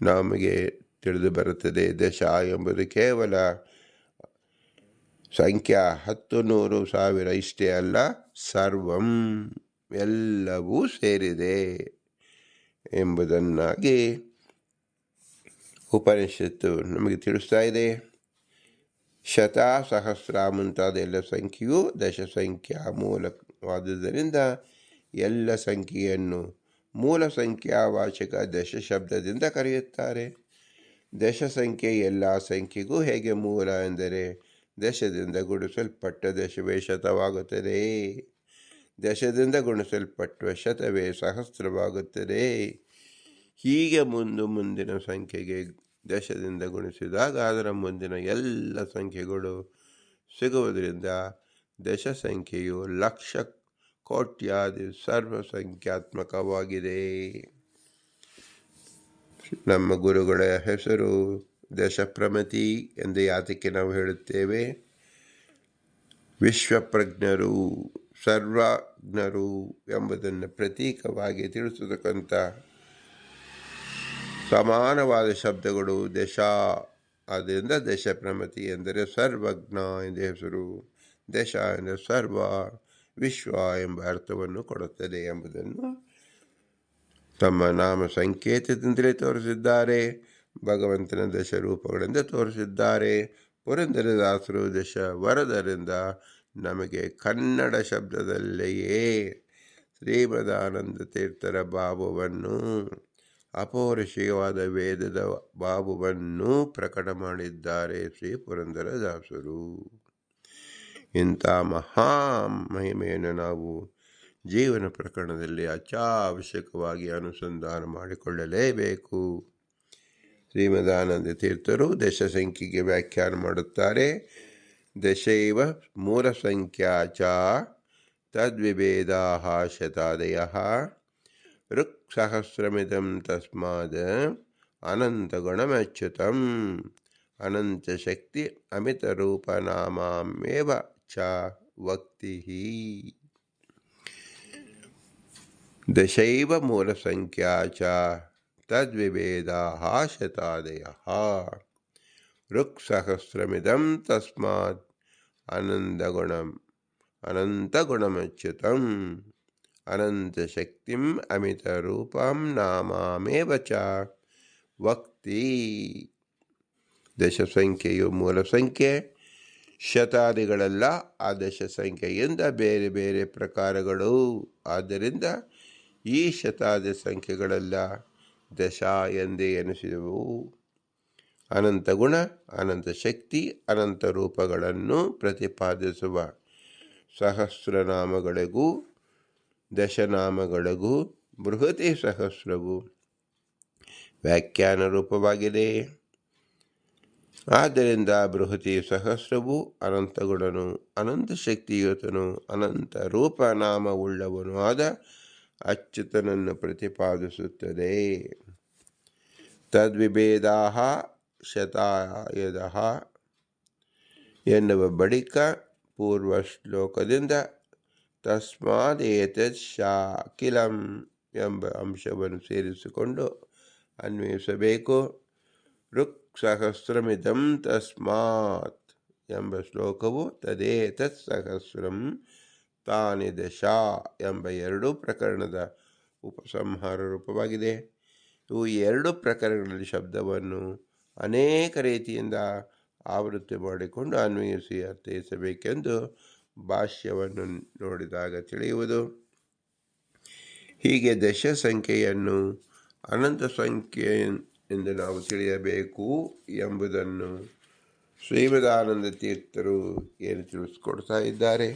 ನಮಗೆ ತಿಳಿದು ಬರುತ್ತದೆ. ದಶ ಎಂಬುದು ಕೇವಲ ಸಂಖ್ಯಾ 10, 100, 1000 ಇಷ್ಟೇ ಅಲ್ಲ, ಸರ್ವಂ ಎಲ್ಲವೂ ಸೇರಿದೆ ಎಂಬುದನ್ನಾಗಿ ಉಪನಿಷತ್ತು ನಮಗೆ ತಿಳಿಸ್ತಾ ಇದೆ. ಶತ, ಸಹಸ್ರ ಮುಂತಾದ ಎಲ್ಲ ಸಂಖ್ಯೆಯು ದಶ ಸಂಖ್ಯಾ ಮೂಲವಾದುದರಿಂದ ಎಲ್ಲ ಸಂಖ್ಯೆಯನ್ನು ಮೂಲ ಸಂಖ್ಯಾವಾಚಕ ದಶ ಶಬ್ದದಿಂದ ಕರೆಯುತ್ತಾರೆ. ದಶ ಸಂಖ್ಯೆ ಎಲ್ಲ ಸಂಖ್ಯೆಗೂ ಹೇಗೆ ಮೂಲ ಎಂದರೆ ದಶದಿಂದ ಗುಣಿಸಲ್ಪಟ್ಟ ದಶವೇ ಶತವಾಗುತ್ತದೆ, ದಶದಿಂದ ಗುಣಿಸಲ್ಪಟ್ಟ ಶತವೇ ಸಹಸ್ರವಾಗುತ್ತದೆ. ಹೀಗೆ ಮುಂದಿನ ಸಂಖ್ಯೆಗೆ ದಶದಿಂದ ಗುಣಿಸಿದಾಗ ಅದರ ಮುಂದಿನ ಎಲ್ಲ ಸಂಖ್ಯೆಗಳು ಸಿಗುವುದರಿಂದ ದಶ ಸಂಖ್ಯೆಯು ಲಕ್ಷ, ಕೋಟ್ಯಾದಿ ಸರ್ವಸಂಖ್ಯಾತ್ಮಕವಾಗಿದೆ. ನಮ್ಮ ಗುರುಗಳ ಹೆಸರು ದಶಪ್ರಮತಿ ಎಂದು ಯಾತಕ್ಕೆ ನಾವು ಹೇಳುತ್ತೇವೆ? ವಿಶ್ವಪ್ರಜ್ಞರು, ಸರ್ವಜ್ಞರು ಎಂಬುದನ್ನು ಪ್ರತೀಕವಾಗಿ ತಿಳಿಸತಕ್ಕಂಥ ಸಮಾನವಾದ ಶಬ್ದಗಳು ದಶ. ಆದ್ದರಿಂದ ದಶಪ್ರಮತಿ ಎಂದರೆ ಸರ್ವಜ್ಞ ಎಂದ ಹೆಸರು, ದಶ ಎಂದರೆ ಸರ್ವ, ವಿಶ್ವ ಎಂಬ ಅರ್ಥವನ್ನು ಕೊಡುತ್ತದೆ ಎಂಬುದನ್ನು ತಮ್ಮ ನಾಮ ಸಂಕೇತದಿಂದಲೇ ತೋರಿಸಿದ್ದಾರೆ. ಭಗವಂತನ ದಶ ರೂಪಗಳಿಂದ ತೋರಿಸಿದ್ದಾರೆ. ಪುರಂದರದಾಸರು ದಶ ವರದರಿಂದ ನಮಗೆ ಕನ್ನಡ ಶಬ್ದದಲ್ಲಿಯೇ ಶ್ರೀಮದಾನಂದ ತೀರ್ಥರ ಭಾವವನ್ನು, ಅಪೌರುಷೇಯವಾದ ವೇದದ ಭಾವವನ್ನು ಪ್ರಕಟ ಮಾಡಿದ್ದಾರೆ ಶ್ರೀ ಪುರಂದರದಾಸರು. ಇಂಥ ಮಹಿಮೆಯನ್ನು ನಾವು ಜೀವನ ಪ್ರಕರಣದಲ್ಲಿ ಅತ್ಯವಶ್ಯಕವಾಗಿ ಅನುಸಂಧಾನ ಮಾಡಿಕೊಳ್ಳಲೇಬೇಕು. ಶ್ರೀಮದಾನಂದ ತೀರ್ಥರು ದಶ ಸಂಖ್ಯೆಗೆ ವ್ಯಾಖ್ಯಾನ ಮಾಡುತ್ತಾರೆ. ದಶೈವ ಮೂಲ ಸಂಖ್ಯಾ ಚ ತದ್ವಿಭೇದಾ ಶತಾದಯ ಋಕ್ ಸಹಸ್ರಮಿದಂ ತಸ್ಮಾದ್ ಅನಂತಗುಣಮಚ್ಯುತಂ ಅನಂತಶಕ್ತಿ ಅಮಿತರೂಪನಾಮೇವ ಚ ವಕ್ತಿ. ದಶೈವ ಮೂಲ ಸಂಖ್ಯಾ ಚ ತದ್ವಿಭೇದಾ ಶತಾದಯ ಋಕ್ ಸಹಸ್ರಮಿದಂ ತಸ್ಮಾತ್ ಅನಂತಗುಣಮಚ್ಯುತಂ ಅನಂತಶಕ್ತಿಂ ಅಮಿತರೂಪಂ ನಾಮಾಮೇವ ಚ ವಕ್ತಿ. ದಶ ಸಂಖ್ಯೆಯು ಮೂಲ ಸಂಖ್ಯೆ, ಶತಾದಿಗಳೆಲ್ಲ ಆ ದಶ ಸಂಖ್ಯೆಯಿಂದ ಬೇರೆ ಬೇರೆ ಪ್ರಕಾರಗಳು. ಆದ್ದರಿಂದ ಈ ಶತಾದಿ ಸಂಖ್ಯೆಗಳೆಲ್ಲ ದಶ ಎಂದೇ ಎನಿಸಿದವು. ಅನಂತ ಗುಣ, ಅನಂತ ಶಕ್ತಿ, ಅನಂತ ರೂಪಗಳನ್ನು ಪ್ರತಿಪಾದಿಸುವ ಸಹಸ್ರನಾಮಗಳಿಗೂ ದಶನಾಮಗಳಿಗೂ ಬೃಹತಿ ಸಹಸ್ರವು ವ್ಯಾಖ್ಯಾನ ರೂಪವಾಗಿದೆ. ಆದ್ದರಿಂದ ಬೃಹತಿ ಸಹಸ್ರವು ಅನಂತಗುಣನು, ಅನಂತ ಶಕ್ತಿಯುತನು, ಅನಂತ ರೂಪನಾಮವುಳ್ಳವನು ಆದ ಅಚ್ಯುತನನ್ನು ಪ್ರತಿಪಾದಿಸುತ್ತದೆ. ತದ್ವಿಭೇದಾ ಶತಾಯದ ಎನ್ನುವ ಬಳಿಕ ಪೂರ್ವ ಶ್ಲೋಕದಿಂದ ತಸ್ಮಾದ್ ಏತತ್ ಶಾಕಿಲಂ ಎಂಬ ಅಂಶವನ್ನು ಸೇರಿಸಿಕೊಂಡು ಅನ್ವಯಿಸಬೇಕು. ಋಕ್ ಸಹಸ್ರಮಿದಂ ತಸ್ಮಾತ್ ಎಂಬ ಶ್ಲೋಕವು ತದೇತತ್ ಸಹಸ್ರಂ ತಾನಿ ದಶ ಎಂಬ ಎರಡೂ ಪ್ರಕರಣದ ಉಪಸಂಹಾರ ರೂಪವಾಗಿದೆ. ಇವು ಎರಡು ಪ್ರಕರಣಗಳಲ್ಲಿ ಶಬ್ದವನ್ನು ಅನೇಕ ರೀತಿಯಿಂದ ಆವೃತ್ತಿ ಮಾಡಿಕೊಂಡು ಅನ್ವಯಿಸಿ ಅರ್ಥೈಸಬೇಕೆಂದು ಭಾಷ್ಯವನ್ನು ನೋಡಿದಾಗ ತಿಳಿಯುವುದು. ಹೀಗೆ ದಶ ಸಂಖ್ಯೆಯನ್ನು ಅನಂತ ಸಂಖ್ಯೆ ಎಂದು ನಾವು ತಿಳಿಯಬೇಕು ಎಂಬುದನ್ನು ಶ್ರೀಮದಾನಂದ ತೀರ್ಥರು ಏನು ತಿಳಿಸ್ಕೊಡ್ತಾ ಇದ್ದಾರೆ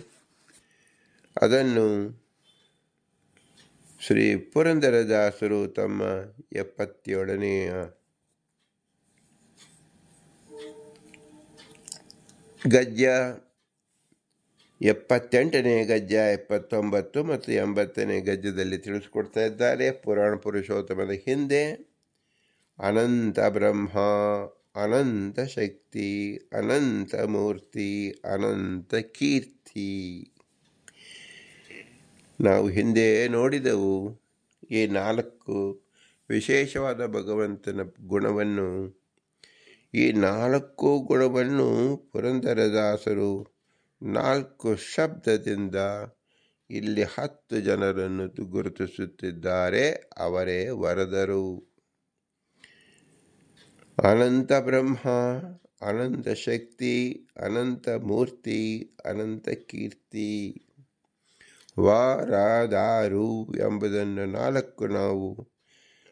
ಅದನ್ನು ಶ್ರೀ ಪುರಂದರದಾಸರು ತಮ್ಮ 77ನೆಯ ಗದ್ಯ, 78ನೇ ಗದ್ಯ, 79 ಮತ್ತು 80ನೇ ಗದ್ಯದಲ್ಲಿ ತಿಳಿಸ್ಕೊಡ್ತಾ ಇದ್ದಾರೆ. ಪುರಾಣ ಪುರುಷೋತ್ತಮದ ಹಿಂದೆ ಅನಂತ ಬ್ರಹ್ಮ, ಅನಂತ ಶಕ್ತಿ, ಅನಂತ ಮೂರ್ತಿ, ಅನಂತ ಕೀರ್ತಿ. ನಾವು ಹಿಂದೆ ನೋಡಿದೆವು. ಈ 4 ವಿಶೇಷವಾದ ಭಗವಂತನ ಗುಣವನ್ನು, ಈ 4 ಗುಣವನ್ನು ಪುರಂದರದಾಸರು 4 ಶಬ್ದದಿಂದ ಇಲ್ಲಿ 10 ಜನರನ್ನು ಗುರುತಿಸುತ್ತಿದ್ದಾರೆ. ಅವರೇ ವರದರು. ಅನಂತ ಬ್ರಹ್ಮ, ಅನಂತ ಶಕ್ತಿ, ಅನಂತ ಮೂರ್ತಿ, ಅನಂತ ಕೀರ್ತಿ. ವರದಾರು ಎಂಬುದನ್ನು 4 ನಾವು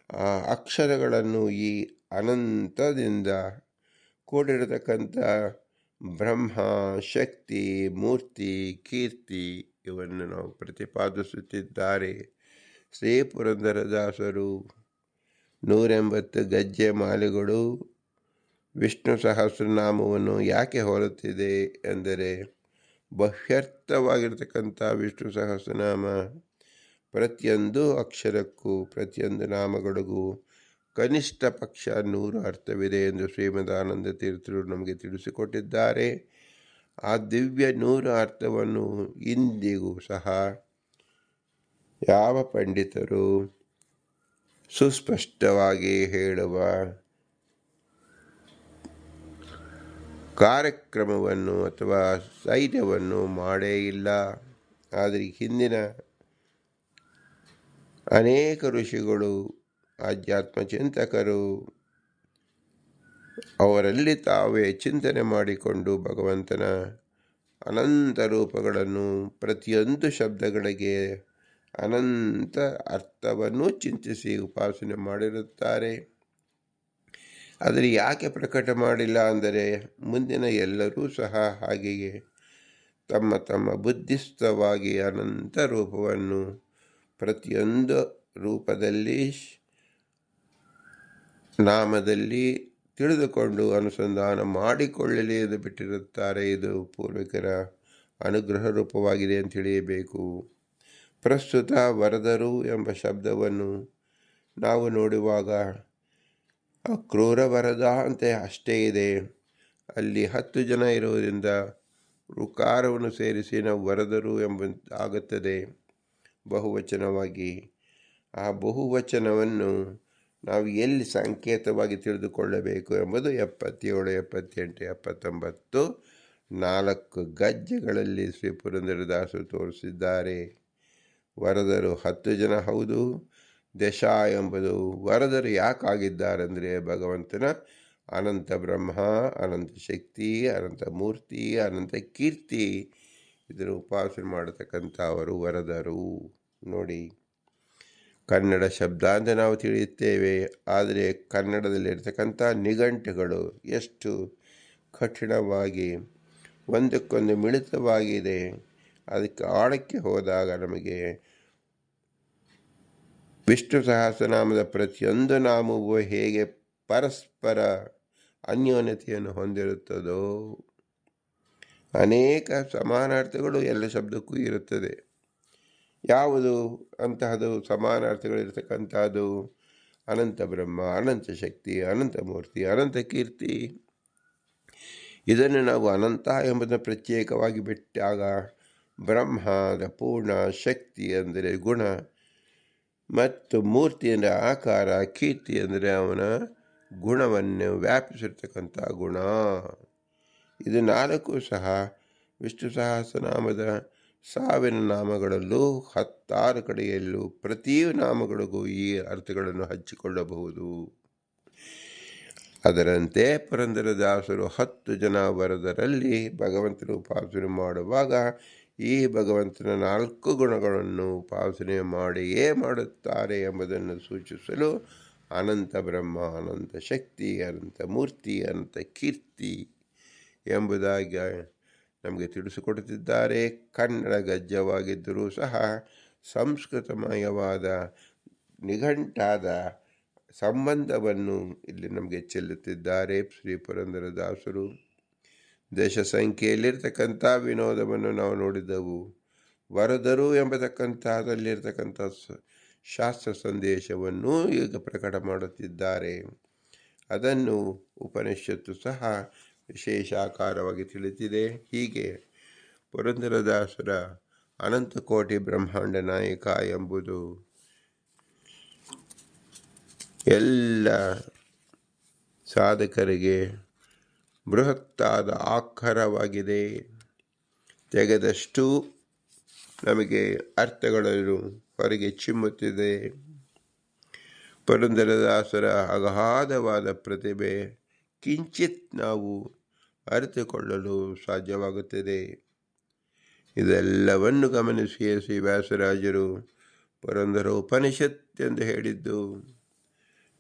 ಆ ಅಕ್ಷರಗಳನ್ನು ಈ ಅನಂತದಿಂದ ಕೂಡಿರತಕ್ಕಂಥ ಬ್ರಹ್ಮ, ಶಕ್ತಿ, ಮೂರ್ತಿ, ಕೀರ್ತಿ ಇವನ್ನು ನಾವು ಪ್ರತಿಪಾದಿಸುತ್ತಿದ್ದಾರೆ ಶ್ರೀ ಪುರಂದರದಾಸರು. 180 ಗಜ್ಜೆ ಮಾಲೆಗಳು ವಿಷ್ಣು ಸಹಸ್ರನಾಮವನ್ನು ಯಾಕೆ ಹೋಲುತ್ತಿದೆ ಎಂದರೆ, ಬಹ್ಯರ್ಥವಾಗಿರ್ತಕ್ಕಂಥ ವಿಷ್ಣು ಸಹಸ್ರನಾಮ ಪ್ರತಿಯೊಂದು ಅಕ್ಷರಕ್ಕೂ, ಪ್ರತಿಯೊಂದು ನಾಮಗಳಿಗೂ ಕನಿಷ್ಠ ಪಕ್ಷ 100 ಅರ್ಥವಿದೆ ಎಂದು ಶ್ರೀಮದಾನಂದ ತೀರ್ಥರು ನಮಗೆ ತಿಳಿಸಿಕೊಟ್ಟಿದ್ದಾರೆ. ಆ ದಿವ್ಯ 100 ಅರ್ಥವನ್ನು ಇಂದಿಗೂ ಸಹ ಯಾವ ಪಂಡಿತರು ಸುಸ್ಪಷ್ಟವಾಗಿ ಹೇಳುವ ಕಾರ್ಯಕ್ರಮವನ್ನು ಅಥವಾ ಧೈರ್ಯವನ್ನು ಮಾಡೇ ಇಲ್ಲ. ಆದರೆ ಹಿಂದಿನ ಅನೇಕ ಋಷಿಗಳು, ಆಧ್ಯಾತ್ಮ ಚಿಂತಕರು ಅವರಲ್ಲಿ ತಾವೇ ಚಿಂತನೆ ಮಾಡಿಕೊಂಡು ಭಗವಂತನ ಅನಂತ ರೂಪಗಳನ್ನು, ಪ್ರತಿಯೊಂದು ಶಬ್ದಗಳಿಗೆ ಅನಂತ ಅರ್ಥವನ್ನು ಚಿಂತಿಸಿ ಉಪಾಸನೆ ಮಾಡಿರುತ್ತಾರೆ. ಆದರೆ ಯಾಕೆ ಪ್ರಕಟ ಮಾಡಿಲ್ಲ ಅಂದರೆ, ಮುಂದಿನ ಎಲ್ಲರೂ ಸಹ ಹಾಗೆಯೇ ತಮ್ಮ ತಮ್ಮ ಬುದ್ಧಿಸ್ಥವಾಗಿ ಅನಂತ ರೂಪವನ್ನು ಪ್ರತಿಯೊಂದು ರೂಪದಲ್ಲಿ, ನಾಮದಲ್ಲಿ ತಿಳಿದುಕೊಂಡು ಅನುಸಂಧಾನ ಮಾಡಿಕೊಳ್ಳಲಿ ಎಂದು ಬಿಟ್ಟಿರುತ್ತಾರೆ. ಇದು ಪೂರ್ವಿಕರ ಅನುಗ್ರಹ ರೂಪವಾಗಿದೆ ಅಂತ ತಿಳಿಯಬೇಕು. ಪ್ರಸ್ತುತ ವರದರು ಎಂಬ ಶಬ್ದವನ್ನು ನಾವು ನೋಡುವಾಗ ಕ್ರೂರ ವರದ ಅಂತ ಅಷ್ಟೇ ಇದೆ. ಅಲ್ಲಿ 10 ಜನ ಇರುವುದರಿಂದ ಋಕಾರವನ್ನು ಸೇರಿಸಿ ನಾವು ವರದರು ಎಂಬುದಾಗುತ್ತದೆ ಬಹುವಚನವಾಗಿ. ಆ ಬಹುವಚನವನ್ನು ನಾವು ಎಲ್ಲಿ ಸಂಕೇತವಾಗಿ ತಿಳಿದುಕೊಳ್ಳಬೇಕು ಎಂಬುದು 77, 78, 79 4 ಗಜ್ಜೆಗಳಲ್ಲಿ ಶ್ರೀ ಪುರಂದರದಾಸರು ತೋರಿಸಿದ್ದಾರೆ. ವರದರು 10 ಜನ ಹೌದು. ದಶ ಎಂಬುದು ವರದರು ಯಾಕಾಗಿದ್ದಾರೆಂದರೆ, ಭಗವಂತನ ಅನಂತ ಬ್ರಹ್ಮ, ಅನಂತ ಶಕ್ತಿ, ಅನಂತ ಮೂರ್ತಿ, ಅನಂತ ಕೀರ್ತಿ ಇದನ್ನು ಉಪಾಸನೆ ಮಾಡತಕ್ಕಂಥ ಅವರು ವರದರು. ನೋಡಿ, ಕನ್ನಡ ಶಬ್ದ ಅಂತ ನಾವು ತಿಳಿಯುತ್ತೇವೆ, ಆದರೆ ಕನ್ನಡದಲ್ಲಿರ್ತಕ್ಕಂಥ ನಿಘಂಟುಗಳು ಎಷ್ಟು ಕಠಿಣವಾಗಿ ಒಂದಕ್ಕೊಂದು ಮಿಳಿತವಾಗಿದೆ. ಅದಕ್ಕೆ ಆಳಕ್ಕೆ ಹೋದಾಗ ನಮಗೆ ವಿಷ್ಣು ಸಹಸ್ರನಾಮದ ಪ್ರತಿಯೊಂದು ನಾಮವು ಹೇಗೆ ಪರಸ್ಪರ ಅನ್ಯೋನ್ಯತೆಯನ್ನು ಹೊಂದಿರುತ್ತದೋ, ಅನೇಕ ಸಮಾನಾರ್ಥಗಳು ಎಲ್ಲ ಶಬ್ದಕ್ಕೂ ಇರುತ್ತದೆ. ಯಾವುದು ಅಂತಹದು ಸಮಾನಾರ್ಥಗಳಿರ್ತಕ್ಕಂಥದ್ದು? ಅನಂತ ಬ್ರಹ್ಮ, ಅನಂತ ಶಕ್ತಿ, ಅನಂತ ಮೂರ್ತಿ, ಅನಂತ ಕೀರ್ತಿ. ಇದನ್ನು ನಾವು ಅನಂತ ಎಂಬುದನ್ನು ಪ್ರತ್ಯೇಕವಾಗಿ ಬಿಟ್ಟಾಗ, ಬ್ರಹ್ಮದ ಪೂರ್ಣ ಶಕ್ತಿ ಅಂದರೆ ಗುಣ, ಮತ್ತು ಮೂರ್ತಿ ಅಂದರೆ ಆಕಾರ, ಕೀರ್ತಿ ಅಂದರೆ ಅವನ ಗುಣವನ್ನು ವ್ಯಾಪಿಸಿರ್ತಕ್ಕಂಥ ಗುಣ. ಇದು 4 ಸಹ ವಿಷ್ಣು ಸಹಸ್ರನಾಮದ 1000 ನಾಮಗಳಲ್ಲೂ 16 ಕಡೆಯಲ್ಲೂ ಪ್ರತಿ ನಾಮಗಳಿಗೂ ಈ ಅರ್ಥಗಳನ್ನು ಹಂಚಿಕೊಳ್ಳಬಹುದು. ಅದರಂತೆ ಪುರಂದರದಾಸರು 10 ಜನ ವರದರಲ್ಲಿ ಭಗವಂತನ ಉಪಾಸನೆ ಮಾಡುವಾಗ ಈ ಭಗವಂತನ 4 ಗುಣಗಳನ್ನು ಉಪಾಸನೆ ಮಾಡಿಯೇ ಮಾಡುತ್ತಾರೆ ಎಂಬುದನ್ನು ಸೂಚಿಸಲು ಅನಂತ ಬ್ರಹ್ಮ, ಅನಂತ ಶಕ್ತಿ, ಅನಂತ ಮೂರ್ತಿ, ಅನಂತ ಕೀರ್ತಿ ಎಂಬುದಾಗಿ ನಮಗೆ ತಿಳಿಸಿಕೊಡುತ್ತಿದ್ದಾರೆ. ಕನ್ನಡ ಗದ್ಯವಾಗಿದ್ದರೂ ಸಹ ಸಂಸ್ಕೃತಮಯವಾದ ನಿಘಂಟಾದ ಸಂಬಂಧವನ್ನು ಇಲ್ಲಿ ನಮಗೆ ಚೆಲ್ಲುತ್ತಿದ್ದಾರೆ ಶ್ರೀ ಪುರಂದರದಾಸರು. ದೇಶ ಸಂಖ್ಯೆಯಲ್ಲಿರ್ತಕ್ಕಂಥ ವಿನೋದವನ್ನು ನಾವು ನೋಡಿದೆವು. ವರದರು ಎಂಬತಕ್ಕಂಥದ್ದಲ್ಲಿರ್ತಕ್ಕಂಥ ಶಾಸ್ತ್ರ ಸಂದೇಶವನ್ನು ಈಗ ಪ್ರಕಟ ಮಾಡುತ್ತಿದ್ದಾರೆ. ಅದನ್ನು ಉಪನಿಷತ್ತು ಸಹ ವಿಶೇಷಾಕಾರವಾಗಿ ತಿಳಿದಿದೆ. ಹೀಗೆ ಪುರಂದರದಾಸರ ಅನಂತಕೋಟಿ ಬ್ರಹ್ಮಾಂಡ ನಾಯಕ ಎಂಬುದು ಎಲ್ಲ ಸಾಧಕರಿಗೆ ಬೃಹತ್ತಾದ ಆಕಾರವಾಗಿದೆ. ತೆಗೆದಷ್ಟು ನಮಗೆ ಅರ್ಥಗಳನ್ನು ಹೊರಗೆ ಚಿಮ್ಮುತ್ತಿದೆ. ಪುರಂದರದಾಸರ ಅಗಾಧವಾದ ಪ್ರತಿಭೆ ಕಿಂಚಿತ್ ನಾವು ಅರಿತುಕೊಳ್ಳಲು ಸಾಧ್ಯವಾಗುತ್ತದೆ. ಇದೆಲ್ಲವನ್ನು ಗಮನಿಸಿ ಶ್ರೀ ವ್ಯಾಸರಾಜರು ಪುರಂದರ ಉಪನಿಷತ್ ಎಂದು ಹೇಳಿದ್ದು.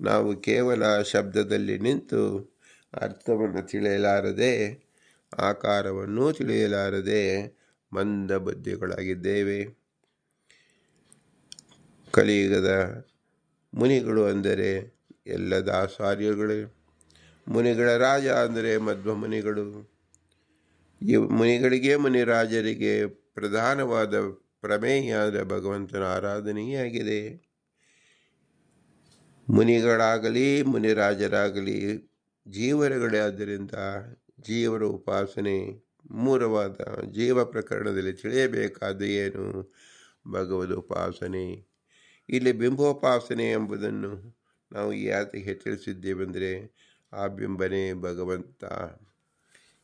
ನಾವು ಕೇವಲ ಶಬ್ದದಲ್ಲಿ ನಿಂತು ಅರ್ಥವನ್ನು ತಿಳಿಯಲಾರದೆ, ಆಕಾರವನ್ನು ತಿಳಿಯಲಾರದೆ ಮಂದಬುದ್ಧಿಗಳಾಗಿದ್ದೇವೆ. ಕಲಿಯುಗದ ಮುನಿಗಳು ಅಂದರೆ ಎಲ್ಲ ದಾಸಾರ್ಯಗಳು. ಮುನಿಗಳ ರಾಜ ಅಂದರೆ ಮಧ್ವ ಮುನಿಗಳು. ಈ ಮುನಿಗಳಿಗೆ, ಮುನಿರಾಜರಿಗೆ ಪ್ರಧಾನವಾದ ಪ್ರಮೇಯಾದ ಭಗವಂತನ ಆರಾಧನೆಯಾಗಿದೆ. ಮುನಿಗಳಾಗಲಿ ಮುನಿರಾಜರಾಗಲಿ ಜೀವರುಗಳೇ. ಆದ್ದರಿಂದ ಜೀವರ ಉಪಾಸನೆ ಮೂರವಾದ ಜೀವ ಪ್ರಕರಣದಲ್ಲಿ ತಿಳಿಯಬೇಕಾದ ಏನು? ಭಗವದ್ ಉಪಾಸನೆ. ಇಲ್ಲಿ ಬಿಂಬೋಪಾಸನೆ ಎಂಬುದನ್ನು ನಾವು ಯಾತಕ್ಕೆ ತಿಳಿಸಿದ್ದೇವೆಂದರೆ, ಆ ಬಿಂಬನೇ ಭಗವಂತ.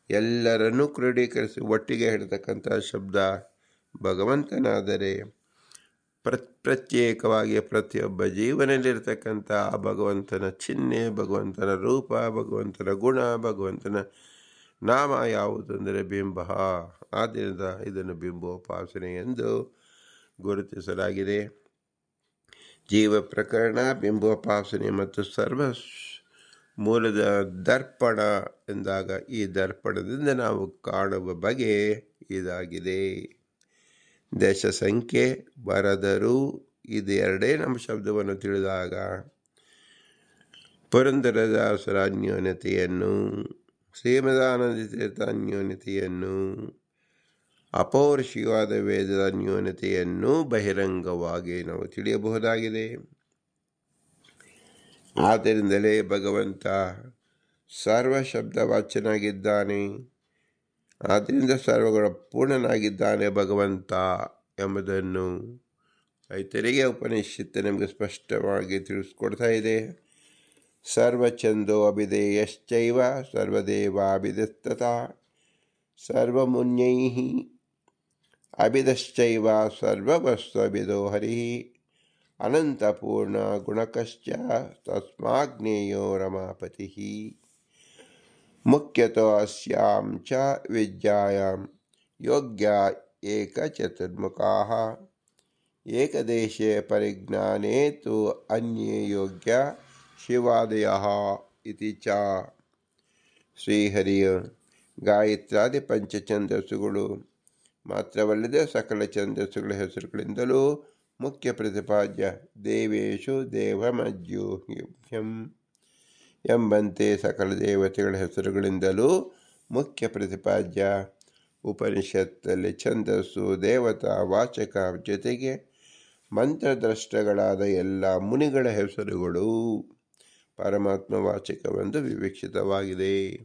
ಎಲ್ಲರನ್ನೂ ಕ್ರೋಢೀಕರಿಸಿ ಒಟ್ಟಿಗೆ ಹೇಳ್ತಕ್ಕಂಥ ಶಬ್ದ ಭಗವಂತನಾದರೆ, ಪ್ರತ್ಯೇಕವಾಗಿ ಪ್ರತಿಯೊಬ್ಬ ಜೀವನದಲ್ಲಿರ್ತಕ್ಕಂಥ ಆ ಭಗವಂತನ ಚಿಹ್ನೆ, ಭಗವಂತನ ರೂಪ, ಭಗವಂತನ ಗುಣ, ಭಗವಂತನ ನಾಮ ಯಾವುದೆಂದರೆ ಬಿಂಬ. ಆದ್ದರಿಂದ ಇದನ್ನು ಬಿಂಬೋಪಾಸನೆ ಎಂದು ಗುರುತಿಸಲಾಗಿದೆ. ಜೀವ ಪ್ರಕರಣ, ಬಿಂಬೋಪಾಸನೆ ಮತ್ತು ಸರ್ವ ಮೂಲದ ದರ್ಪಣ ಎಂದಾಗ ಈ ದರ್ಪಣದಿಂದ ನಾವು ಕಾಣುವ ಬಗೆ ಇದಾಗಿದೆ. ದಶ ಸಂಖ್ಯೆ ಬರದರೂ ಇದೆರಡೇ ನಮ್ಮ ಶಬ್ದವನ್ನು ತಿಳಿದಾಗ ಪುರಂದರದಾಸರ ಅನ್ಯೋನ್ಯತೆಯನ್ನು, ಶ್ರೀಮದಾನಂದ ತೀರ್ಥ ಅನ್ಯೋನ್ಯತೆಯನ್ನು, ಅಪೌರುಷಿಕವಾದ ವೇದದ ಅನ್ಯೋನ್ಯತೆಯನ್ನು ಬಹಿರಂಗವಾಗಿ ನಾವು ತಿಳಿಯಬಹುದಾಗಿದೆ. ಆದ್ದರಿಂದಲೇ ಭಗವಂತ ಸರ್ವಶಬ್ದವಾಚ್ಯನಾಗಿದ್ದಾನೆ. ಆದ್ದರಿಂದ ಸರ್ವಗಳ ಪೂರ್ಣನಾಗಿದ್ದಾನೆ ಭಗವಂತ ಎಂಬುದನ್ನು ಐತರೇಯ ಉಪನಿಷತ್ತು ನಮಗೆ ಸ್ಪಷ್ಟವಾಗಿ ತಿಳಿಸ್ಕೊಡ್ತಾ ಇದೆ. ಸರ್ವಚಂದೋ ಅಭಿಧೇಯಶ್ಚೈವ ಸರ್ವದೇವಾಭಿಧಸ್ತಥಾ ಸರ್ವಮುನ್ಯೈಃ ಅಭಿಧಶ್ಚೈವ ಸರ್ವವಸ್ತ್ವಭಿಧೋ ಹರಿಃ ಅನಂತಪೂರ್ಣ ಗುಣಕಶ್ಚ ತಸ್ಮಾಜ್ಞೇಯೋ ರಮಾಪತಿಃ. ಮುಖ್ಯತೋ ಅಸ್ಯಾಂ ಚ ವಿದ್ಯಾಯಾಂ ಯೋಗ್ಯ ಏಕಚತುರ್ಮುಖಾಃ ಏಕದೇಶೇ ಪರಿಜ್ಞಾನೇ ತು ಅನ್ಯೇ ಯೋಗ್ಯ ಶಿವಾದಯಃ ಇತಿ ಚ. ಶ್ರೀಹರಿಯ ಗಾಯತ್ರಾದಿ ಪಂಚಛಂದಸ್ಸುಗಳು ಮಾತ್ರವಲ್ಲದೆ ಸಕಲ ಛಂದಸ್ಸುಗಳ ಹೆಸರುಗಳಿಂದಲೂ ಮುಖ್ಯ ಪ್ರತಿಪಾದ್ಯ ದೇವೇಶು ದೇವಮಜ್ಯೂಹ್ಯಂ ಎಂಬಂತೆ ಸಕಲ ದೇವತೆಗಳ ಹೆಸರುಗಳಿಂದಲೂ ಮುಖ್ಯ ಪ್ರತಿಪಾದ್ಯ ಉಪನಿಷತ್ತಲ್ಲಿ ಛಂದಸ್ಸು, ದೇವತಾ ವಾಚಕ ಜೊತೆಗೆ ಮಂತ್ರದ್ರಷ್ಟಗಳಾದ ಎಲ್ಲ ಮುನಿಗಳ ಹೆಸರುಗಳು ಪರಮಾತ್ಮ ವಾಚಕವೆಂದು ವಿವಕ್ಷಿತವಾಗಿದೆ.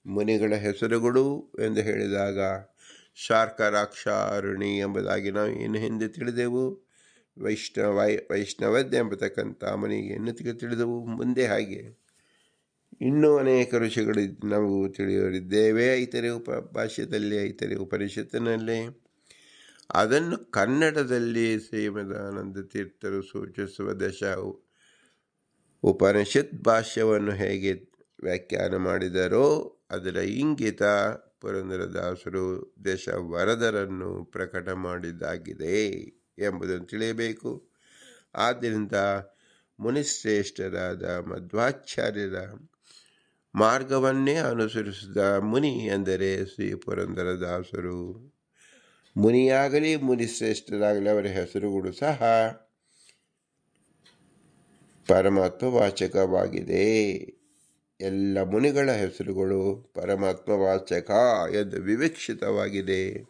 ಮುನಿಗಳ ಹೆಸರುಗಳು ಎಂದು ಹೇಳಿದಾಗ ಶಾರ್ಕರಾಕ್ಷಾರುಣಿ ಎಂಬುದಾಗಿ ನಾವು ಇನ್ನು ಹಿಂದೆ ತಿಳಿದೆವು. ವೈಷ್ಣವದ್ಯ ಎಂಬತಕ್ಕಂಥ ಮುನಿಯನ್ನು ತಿಳಿದೆವು. ಮುಂದೆ ಹಾಗೆ ಇನ್ನೂ ಅನೇಕ ಋಷಿಗಳು ನಾವು ತಿಳಿಯಲಿದ್ದೇವೆ. ಐತರೆ ಭಾಷ್ಯದಲ್ಲಿ, ಐತರೆ ಉಪನಿಷತ್ತಿನಲ್ಲಿ. ಅದನ್ನು ಕನ್ನಡದಲ್ಲಿ ಶ್ರೀಮದಾನಂದ ತೀರ್ಥರು ಸೂಚಿಸುವ ದಶ ಉಪನಿಷತ್ ಭಾಷ್ಯವನ್ನು ಹೇಗೆ ವ್ಯಾಖ್ಯಾನ ಮಾಡಿದರೋ ಅದರ ಇಂಗಿತ ಪುರಂದರದಾಸರು ದಶವರದರನ್ನು ಪ್ರಕಟ ಮಾಡಿದ್ದಾಗಿದೆ ಎಂಬುದನ್ನು ತಿಳಿಯಬೇಕು. ಆದ್ದರಿಂದ ಮುನಿಶ್ರೇಷ್ಠರಾದ ಮಧ್ವಾಚಾರ್ಯರ ಮಾರ್ಗವನ್ನೇ ಅನುಸರಿಸಿದ ಮುನಿ ಎಂದರೆ ಶ್ರೀ ಪುರಂದರದಾಸರು. ಮುನಿಯಾಗಲಿ ಮುನಿಶ್ರೇಷ್ಠರಾಗಲಿ ಅವರ ಹೆಸರುಗಳು ಸಹ ಪರಮಾತ್ಮ ವಾಚಕವಾಗಿದೆ. ಎಲ್ಲ ಮುನಿಗಳ ಹೆಸರುಗಳು ಪರಮಾತ್ಮ ವಾಚಕ ಎಂದು ವಿವಕ್ಷಿತವಾಗಿದೆ.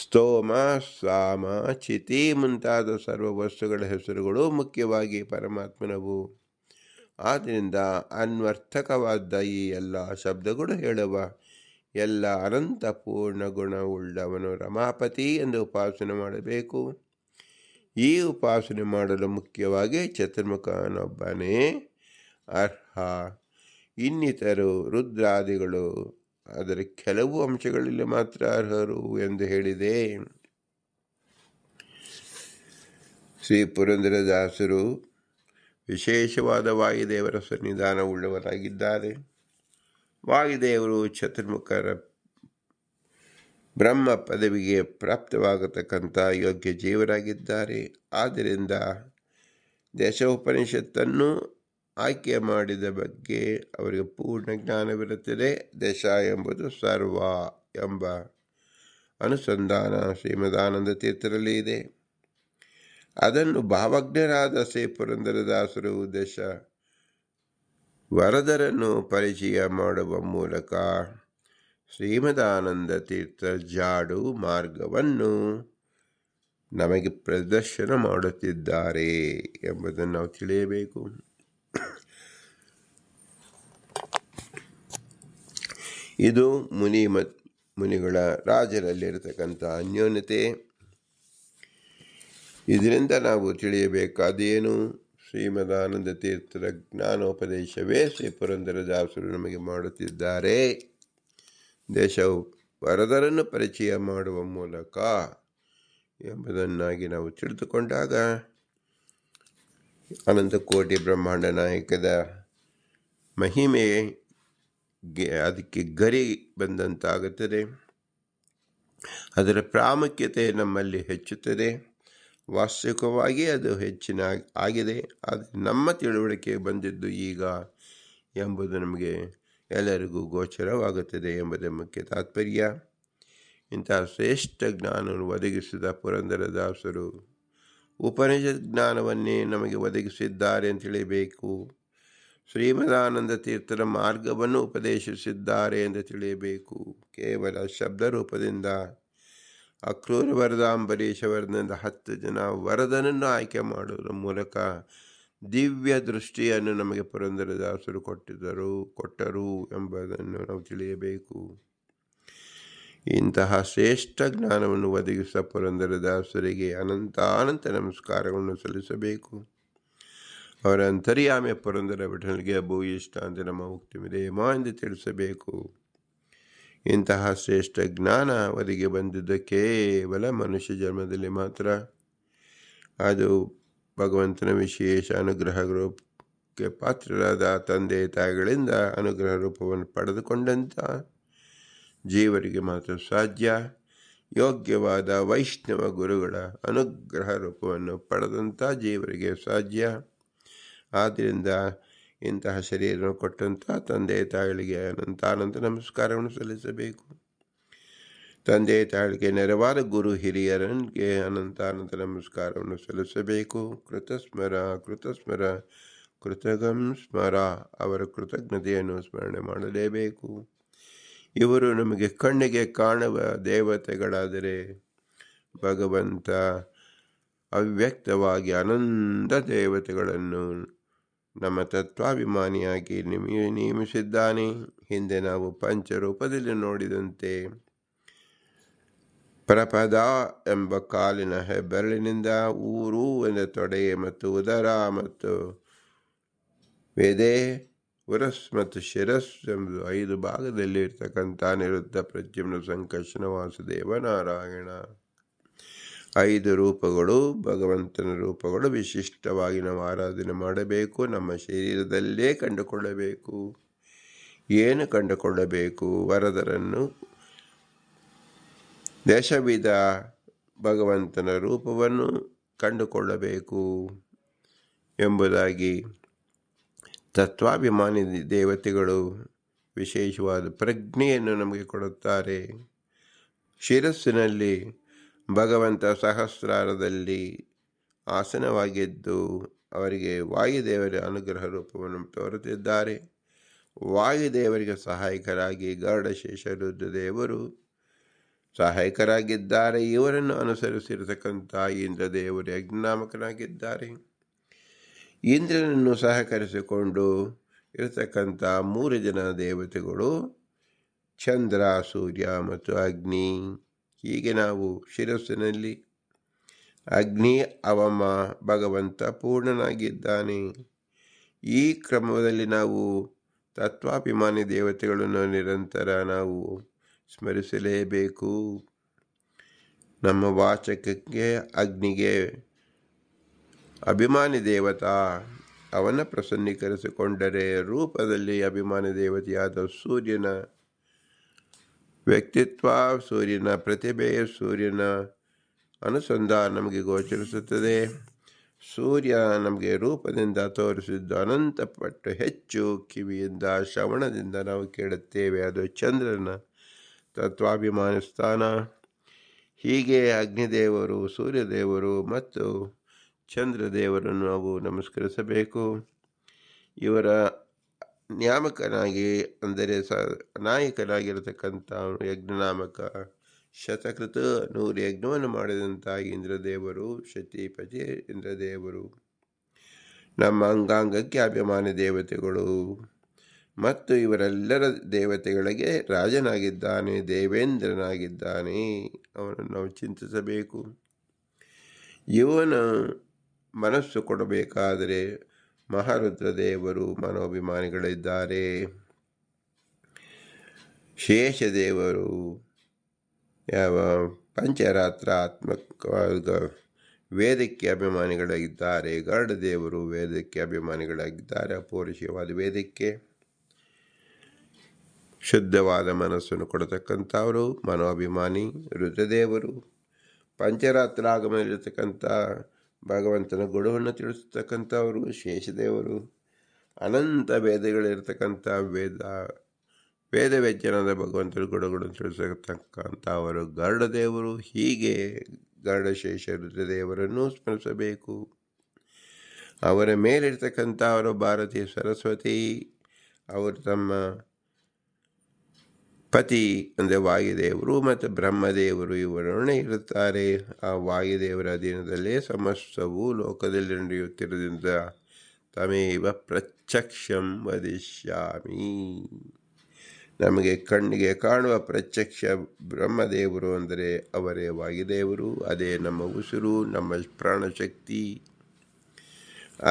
ಸ್ತೋಮ, ಸಾಮ, ಚಿತಿ ಮುಂತಾದ ಸರ್ವ ವಸ್ತುಗಳ ಹೆಸರುಗಳು ಮುಖ್ಯವಾಗಿ ಪರಮಾತ್ಮನವು. ಆದ್ದರಿಂದ ಅನ್ವರ್ಥಕವಾದ ಈ ಎಲ್ಲ ಶಬ್ದಗಳು ಹೇಳುವ ಎಲ್ಲ ಅನಂತ ಪೂರ್ಣ ಗುಣವುಳ್ಳವನು ರಮಾಪತಿ ಎಂದು ಉಪಾಸನೆ ಮಾಡಬೇಕು. ಈ ಉಪಾಸನೆ ಮಾಡಲು ಮುಖ್ಯವಾಗಿ ಚತುರ್ಮುಖನೊಬ್ಬನೇ ಅರ್ಹ. ಇನ್ನಿತರು ರುದ್ರಾದಿಗಳು ಅದರ ಕೆಲವು ಅಂಶಗಳಲ್ಲಿ ಮಾತ್ರ ಅರ್ಹರು ಎಂದು ಹೇಳಿದೆ. ಶ್ರೀ ಪುರಂದರದಾಸರು ವಿಶೇಷವಾದ ವಾಯುದೇವರ ಸನ್ನಿಧಾನವುಳ್ಳವರಾಗಿದ್ದಾರೆ. ವಾಯುದೇವರು ಚತುರ್ಮುಖರ ಬ್ರಹ್ಮ ಪದವಿಗೆ ಪ್ರಾಪ್ತವಾಗತಕ್ಕಂಥ ಯೋಗ್ಯ ಜೀವರಾಗಿದ್ದಾರೆ. ಆದ್ದರಿಂದ ದಶೋಪನಿಷತ್ತನ್ನು ಆಯ್ಕೆ ಮಾಡಿದ ಬಗ್ಗೆ ಅವರಿಗೆ ಪೂರ್ಣ ಜ್ಞಾನವಿರುತ್ತದೆ. ದಶ ಎಂಬುದು ಸರ್ವ ಎಂಬ ಅನುಸಂಧಾನ ಶ್ರೀಮದಾನಂದ ತೀರ್ಥರಲ್ಲಿ ಇದೆ. ಅದನ್ನು ಭಾವಜ್ಞರಾದ ಶ್ರೀ ಪುರಂದರದಾಸರು ದಶ ವರದರನ್ನು ಪರಿಚಯ ಮಾಡುವ ಮೂಲಕ ಶ್ರೀಮದಾನಂದ ತೀರ್ಥ ಜಾಡು ಮಾರ್ಗವನ್ನು ನಮಗೆ ಪ್ರದರ್ಶನ ಮಾಡುತ್ತಿದ್ದಾರೆ ಎಂಬುದನ್ನು ನಾವು ತಿಳಿಯಬೇಕು. ಇದು ಮುನಿಗಳ ರಾಜರಲ್ಲಿರತಕ್ಕಂಥ ಅನ್ಯೋನ್ಯತೆ. ಇದರಿಂದ ನಾವು ತಿಳಿಯಬೇಕಾದೇನು? ಶ್ರೀಮದಾನಂದ ತೀರ್ಥರ ಜ್ಞಾನೋಪದೇಶವೇ ಶ್ರೀ ಪುರಂದರದಾಸರು ನಮಗೆ ಮಾಡುತ್ತಿದ್ದಾರೆ. ದೇಶವು ವರದರನ್ನು ಪರಿಚಯ ಮಾಡುವ ಮೂಲಕ ಎಂಬುದನ್ನಾಗಿ ನಾವು ತಿಳಿದುಕೊಂಡಾಗ ಅನಂತಕೋಟಿ ಬ್ರಹ್ಮಾಂಡ ನಾಯಕದ ಮಹಿಮೆ ಅದಕ್ಕೆ ಗರಿ ಬಂದಂತಾಗುತ್ತದೆ. ಅದರ ಪ್ರಾಮುಖ್ಯತೆ ನಮ್ಮಲ್ಲಿ ಹೆಚ್ಚುತ್ತದೆ. ವಾಸ್ತವಿಕವಾಗಿ ಅದು ಹೆಚ್ಚಿನ ಆಗಿದೆ. ಆದರೆ ನಮ್ಮ ತಿಳುವಳಿಕೆ ಬಂದಿದ್ದು ಈಗ ಎಂಬುದು ನಮಗೆ ಎಲ್ಲರಿಗೂ ಗೋಚರವಾಗುತ್ತದೆ ಎಂಬುದೇ ಮುಖ್ಯ ತಾತ್ಪರ್ಯ. ಇಂತಹ ಶ್ರೇಷ್ಠ ಜ್ಞಾನವನ್ನು ಒದಗಿಸಿದ ಪುರಂದರದಾಸರು ಉಪನಿಷತ್ ಜ್ಞಾನವನ್ನೇ ನಮಗೆ ಒದಗಿಸಿದ್ದಾರೆ ಅಂತ ತಿಳಿಯಬೇಕು. ಶ್ರೀಮದಾನಂದ ತೀರ್ಥರ ಮಾರ್ಗವನ್ನು ಉಪದೇಶಿಸಿದ್ದಾರೆ ಎಂದು ತಿಳಿಯಬೇಕು. ಕೇವಲ ಶಬ್ದ ರೂಪದಿಂದ ಅಕ್ರೂರ ವರದ ಅಂಬರೀಷವರದಿಂದ 10 ಜನ ವರದನನ್ನು ಆಯ್ಕೆ ಮಾಡುವುದರ ಮೂಲಕ ದಿವ್ಯ ದೃಷ್ಟಿಯನ್ನು ನಮಗೆ ಪುರಂದರದಾಸರು ಕೊಟ್ಟರು ಎಂಬುದನ್ನು ನಾವು ತಿಳಿಯಬೇಕು. ಇಂತಹ ಶ್ರೇಷ್ಠ ಜ್ಞಾನವನ್ನು ಒದಗಿಸಿದ ಪುರಂದರದಾಸರಿಗೆ ಅನಂತ ನಮಸ್ಕಾರಗಳನ್ನು ಸಲ್ಲಿಸಬೇಕು. ಅವರ ಅಂತರ್ಯಾಮಿ ಪುರಂದರ ವಿಠಲನಿಗೆ ಭೂಯಿಷ್ಠ ಅಂತ ನಮ್ಮ ಮುಕ್ತಿಮಿದೇಮ ಎಂದು ತಿಳಿಸಬೇಕು. ಇಂತಹ ಶ್ರೇಷ್ಠ ಜ್ಞಾನ ಒದಗಿ ಬಂದಿದ್ದ ಕೇವಲ ಮನುಷ್ಯ ಜನ್ಮದಲ್ಲಿ ಮಾತ್ರ. ಅದು ಭಗವಂತನ ವಿಶೇಷ ಅನುಗ್ರಹ ರೂಪಕ್ಕೆ ಪಾತ್ರರಾದ ತಂದೆ ತಾಯಿಗಳಿಂದ ಅನುಗ್ರಹ ರೂಪವನ್ನು ಪಡೆದುಕೊಂಡಂಥ ಜೀವರಿಗೆ ಮಾತ್ರ ಸಾಧ್ಯ. ಯೋಗ್ಯವಾದ ವೈಷ್ಣವ ಗುರುಗಳ ಅನುಗ್ರಹ ರೂಪವನ್ನು ಪಡೆದಂಥ ಜೀವರಿಗೆ ಸಾಧ್ಯ. ಆದ್ದರಿಂದ ಇಂತಹ ಶರೀರವನ್ನು ಕೊಟ್ಟಂಥ ತಂದೆ ತಾಯಿಗಳಿಗೆ ಅನಂತ ನಮಸ್ಕಾರವನ್ನು ಸಲ್ಲಿಸಬೇಕು. ತಂದೆ ತಾಯಿಗಳಿಗೆ ನೆರವಾದ ಗುರು ಹಿರಿಯರಿಗೆ ಅನಂತ ನಮಸ್ಕಾರವನ್ನು ಸಲ್ಲಿಸಬೇಕು. ಕೃತಸ್ಮರ ಕೃತಗಂ ಸ್ಮರ, ಅವರ ಕೃತಜ್ಞತೆಯನ್ನು ಸ್ಮರಣೆ ಮಾಡಲೇಬೇಕು. ಇವರು ನಮಗೆ ಕಣ್ಣಿಗೆ ಕಾಣುವ ದೇವತೆಗಳಾದರೆ ಭಗವಂತ ಅವ್ಯಕ್ತವಾಗಿ ಅನಂತ ದೇವತೆಗಳನ್ನು ನಮ್ಮ ತತ್ವಾಭಿಮಾನಿಯಾಗಿ ನೇಮಿಸಿದ್ದಾನೆ. ಹಿಂದೆ ನಾವು ಪಂಚರೂಪದಲ್ಲಿ ನೋಡಿದಂತೆ ಪ್ರಪದ ಎಂಬ ಕಾಲಿನ ಹೆಬ್ಬೆರಳಿನಿಂದ, ಊರು ಎಂದ ತೊಡೆ ಮತ್ತು ಉದರ ಮತ್ತು ವೇದೆ, ಉರಸ್ ಮತ್ತು ಶಿರಸ್ ಎಂಬುದು 5 ಭಾಗದಲ್ಲಿ ಇರ್ತಕ್ಕಂಥ ನಿರುದ್ಧ ಪ್ರದ್ಯುಮ್ನ ಸಂಕರ್ಷಣ ವಾಸುದೇವ ನಾರಾಯಣ 5 ರೂಪಗಳು ಭಗವಂತನ ರೂಪಗಳು. ವಿಶಿಷ್ಟವಾಗಿ ನಾವು ಆರಾಧನೆ ಮಾಡಬೇಕು. ನಮ್ಮ ಶರೀರದಲ್ಲೇ ಕಂಡುಕೊಳ್ಳಬೇಕು. ಏನು ಕಂಡುಕೊಳ್ಳಬೇಕು? ವರದರನ್ನು, ದಶವಿಧ ಭಗವಂತನ ರೂಪವನ್ನು ಕಂಡುಕೊಳ್ಳಬೇಕು ಎಂಬುದಾಗಿ ತತ್ವಾಭಿಮಾನಿ ದೇವತೆಗಳು ವಿಶೇಷವಾದ ಪ್ರಜ್ಞೆಯನ್ನು ನಮಗೆ ಕೊಡುತ್ತಾರೆ. ಶಿರಸ್ಸಿನಲ್ಲಿ ಭಗವಂತ ಸಹಸ್ರಾರದಲ್ಲಿ ಆಸನವಾಗಿದ್ದು ಅವರಿಗೆ ವಾಯುದೇವರ ಅನುಗ್ರಹ ರೂಪವನ್ನು ತೋರುತ್ತಿದ್ದಾರೆ. ವಾಯುದೇವರಿಗೆ ಸಹಾಯಕರಾಗಿ ಗರುಡಶೇಷ ರುದ್ರದೇವರು ಸಹಾಯಕರಾಗಿದ್ದಾರೆ. ಇವರನ್ನು ಅನುಸರಿಸಿರತಕ್ಕಂಥ ಇಂದ್ರದೇವರು ಯಜ್ಞನಾಮಕನಾಗಿದ್ದಾರೆ. ಇಂದ್ರನನ್ನು ಸಹಕರಿಸಿಕೊಂಡು ಇರತಕ್ಕಂಥ 3 ಜನ ದೇವತೆಗಳು ಚಂದ್ರ, ಸೂರ್ಯ ಮತ್ತು ಅಗ್ನಿ. ಹೀಗೆ ನಾವು ಶಿರಸ್ಸಿನಲ್ಲಿ ಅಗ್ನಿ ಅವಮ ಭಗವಂತ ಪೂರ್ಣನಾಗಿದ್ದಾನೆ. ಈ ಕ್ರಮದಲ್ಲಿ ನಾವು ತತ್ವಾಭಿಮಾನಿ ದೇವತೆಗಳನ್ನು ನಿರಂತರ ನಾವು ಸ್ಮರಿಸಲೇಬೇಕು. ನಮ್ಮ ವಾಚಕಕ್ಕೆ ಅಗ್ನಿಗೆ ಅಭಿಮಾನಿ ದೇವತಾ, ಅವನ ಪ್ರಸನ್ನೀಕರಿಸಿಕೊಂಡರೆ ರೂಪದಲ್ಲಿ ಅಭಿಮಾನಿ ದೇವತೆಯಾದ ಸೂರ್ಯನ ವ್ಯಕ್ತಿತ್ವ, ಸೂರ್ಯನ ಪ್ರತಿಭೆ, ಸೂರ್ಯನ ಅನುಸಂಧಾನ ನಮಗೆ ಗೋಚರಿಸುತ್ತದೆ. ಸೂರ್ಯ ನಮಗೆ ರೂಪದಿಂದ ತೋರಿಸಿದ್ದು ಅನಂತ ಪಟ್ಟು ಹೆಚ್ಚು ಕಿವಿಯಿಂದ ಶ್ರವಣದಿಂದ ನಾವು ಕೇಳುತ್ತೇವೆ. ಅದು ಚಂದ್ರನ ತತ್ವಾಭಿಮಾನಿ ಸ್ಥಾನ. ಹೀಗೆ ಅಗ್ನಿದೇವರು, ಸೂರ್ಯದೇವರು ಮತ್ತು ಚಂದ್ರದೇವರನ್ನು ನಾವು ನಮಸ್ಕರಿಸಬೇಕು. ಇವರ ನ್ಯಾಮಕನಾಗಿ ಅಂದರೆ ನಾಯಕನಾಗಿರತಕ್ಕಂಥ ಯಜ್ಞನಾಮಕ ಶತಕೃತ 100 ಯಜ್ಞವನ್ನು ಮಾಡಿದಂಥ ಇಂದ್ರದೇವರು, ಶಚಿಪತಿ ಇಂದ್ರದೇವರು ನಮ್ಮ ಅಂಗಾಂಗಕ್ಕೆ ಅಭಿಮಾನಿ ದೇವತೆಗಳು. ಮತ್ತು ಇವರೆಲ್ಲರ ದೇವತೆಗಳಿಗೆ ರಾಜನಾಗಿದ್ದಾನೆ, ದೇವೇಂದ್ರನಾಗಿದ್ದಾನೆ. ಅವನನ್ನು ನಾವು ಚಿಂತಿಸಬೇಕು. ಇವನ ಮನಸ್ಸು ಕೊಡಬೇಕಾದರೆ ಮಹಾರುದ್ರದೇವರು ಮನೋಭಿಮಾನಿಗಳಿದ್ದಾರೆ. ಶೇಷದೇವರು ಯಾವ ಪಂಚರಾತ್ರಾತ್ಮಕವಾದ ವೇದಕ್ಕೆ ಅಭಿಮಾನಿಗಳಾಗಿದ್ದಾರೆ. ಗರುಡದೇವರು ವೇದಕ್ಕೆ ಅಭಿಮಾನಿಗಳಾಗಿದ್ದಾರೆ. ಅಪೌರುಷವಾದ ವೇದಕ್ಕೆ ಶುದ್ಧವಾದ ಮನಸ್ಸನ್ನು ಕೊಡತಕ್ಕಂಥವರು ಮನೋಭಿಮಾನಿ ರುದ್ರದೇವರು. ಪಂಚರಾತ್ರಾಗಮನಲ್ಲಿರತಕ್ಕಂಥ ಭಗವಂತನ ಗುಣವನ್ನು ತಿಳಿಸ್ತಕ್ಕಂಥವರು ಶೇಷದೇವರು. ಅನಂತ ವೇದಗಳಿರ್ತಕ್ಕಂಥ ವೇದವ್ಯಜ್ಞಾನದ ಭಗವಂತನ ಗುಣಗಳನ್ನು ತಿಳಿಸತಕ್ಕಂಥವರು ಗರುಡದೇವರು. ಹೀಗೆ ಗರುಡಶೇಷ ರುದ್ರದೇವರನ್ನು ಸ್ಮರಿಸಬೇಕು. ಅವರ ಮೇಲಿರ್ತಕ್ಕಂಥವರು ಭಾರತೀಯ ಸರಸ್ವತಿ. ಅವರು ತಮ್ಮ ಪತಿ ಅಂದರೆ ವಾಯುದೇವರು ಮತ್ತು ಬ್ರಹ್ಮದೇವರು ಇವರೊಡನೆ ಇರುತ್ತಾರೆ. ಆ ವಾಯುದೇವರ ಅಧೀನದಲ್ಲೇ ಸಮಸ್ತವು ಲೋಕದಲ್ಲಿ ನಡೆಯುತ್ತಿರುವುದರಿಂದ ತಮೇವ ಪ್ರತ್ಯಕ್ಷಂ ವದಿಷ್ಯಾಮಿ. ನಮಗೆ ಕಣ್ಣಿಗೆ ಕಾಣುವ ಪ್ರತ್ಯಕ್ಷ ಬ್ರಹ್ಮದೇವರು ಅಂದರೆ ಅವರೇ ವಾಯುದೇವರು. ಅದೇ ನಮ್ಮ ಉಸಿರು, ನಮ್ಮ ಪ್ರಾಣಶಕ್ತಿ.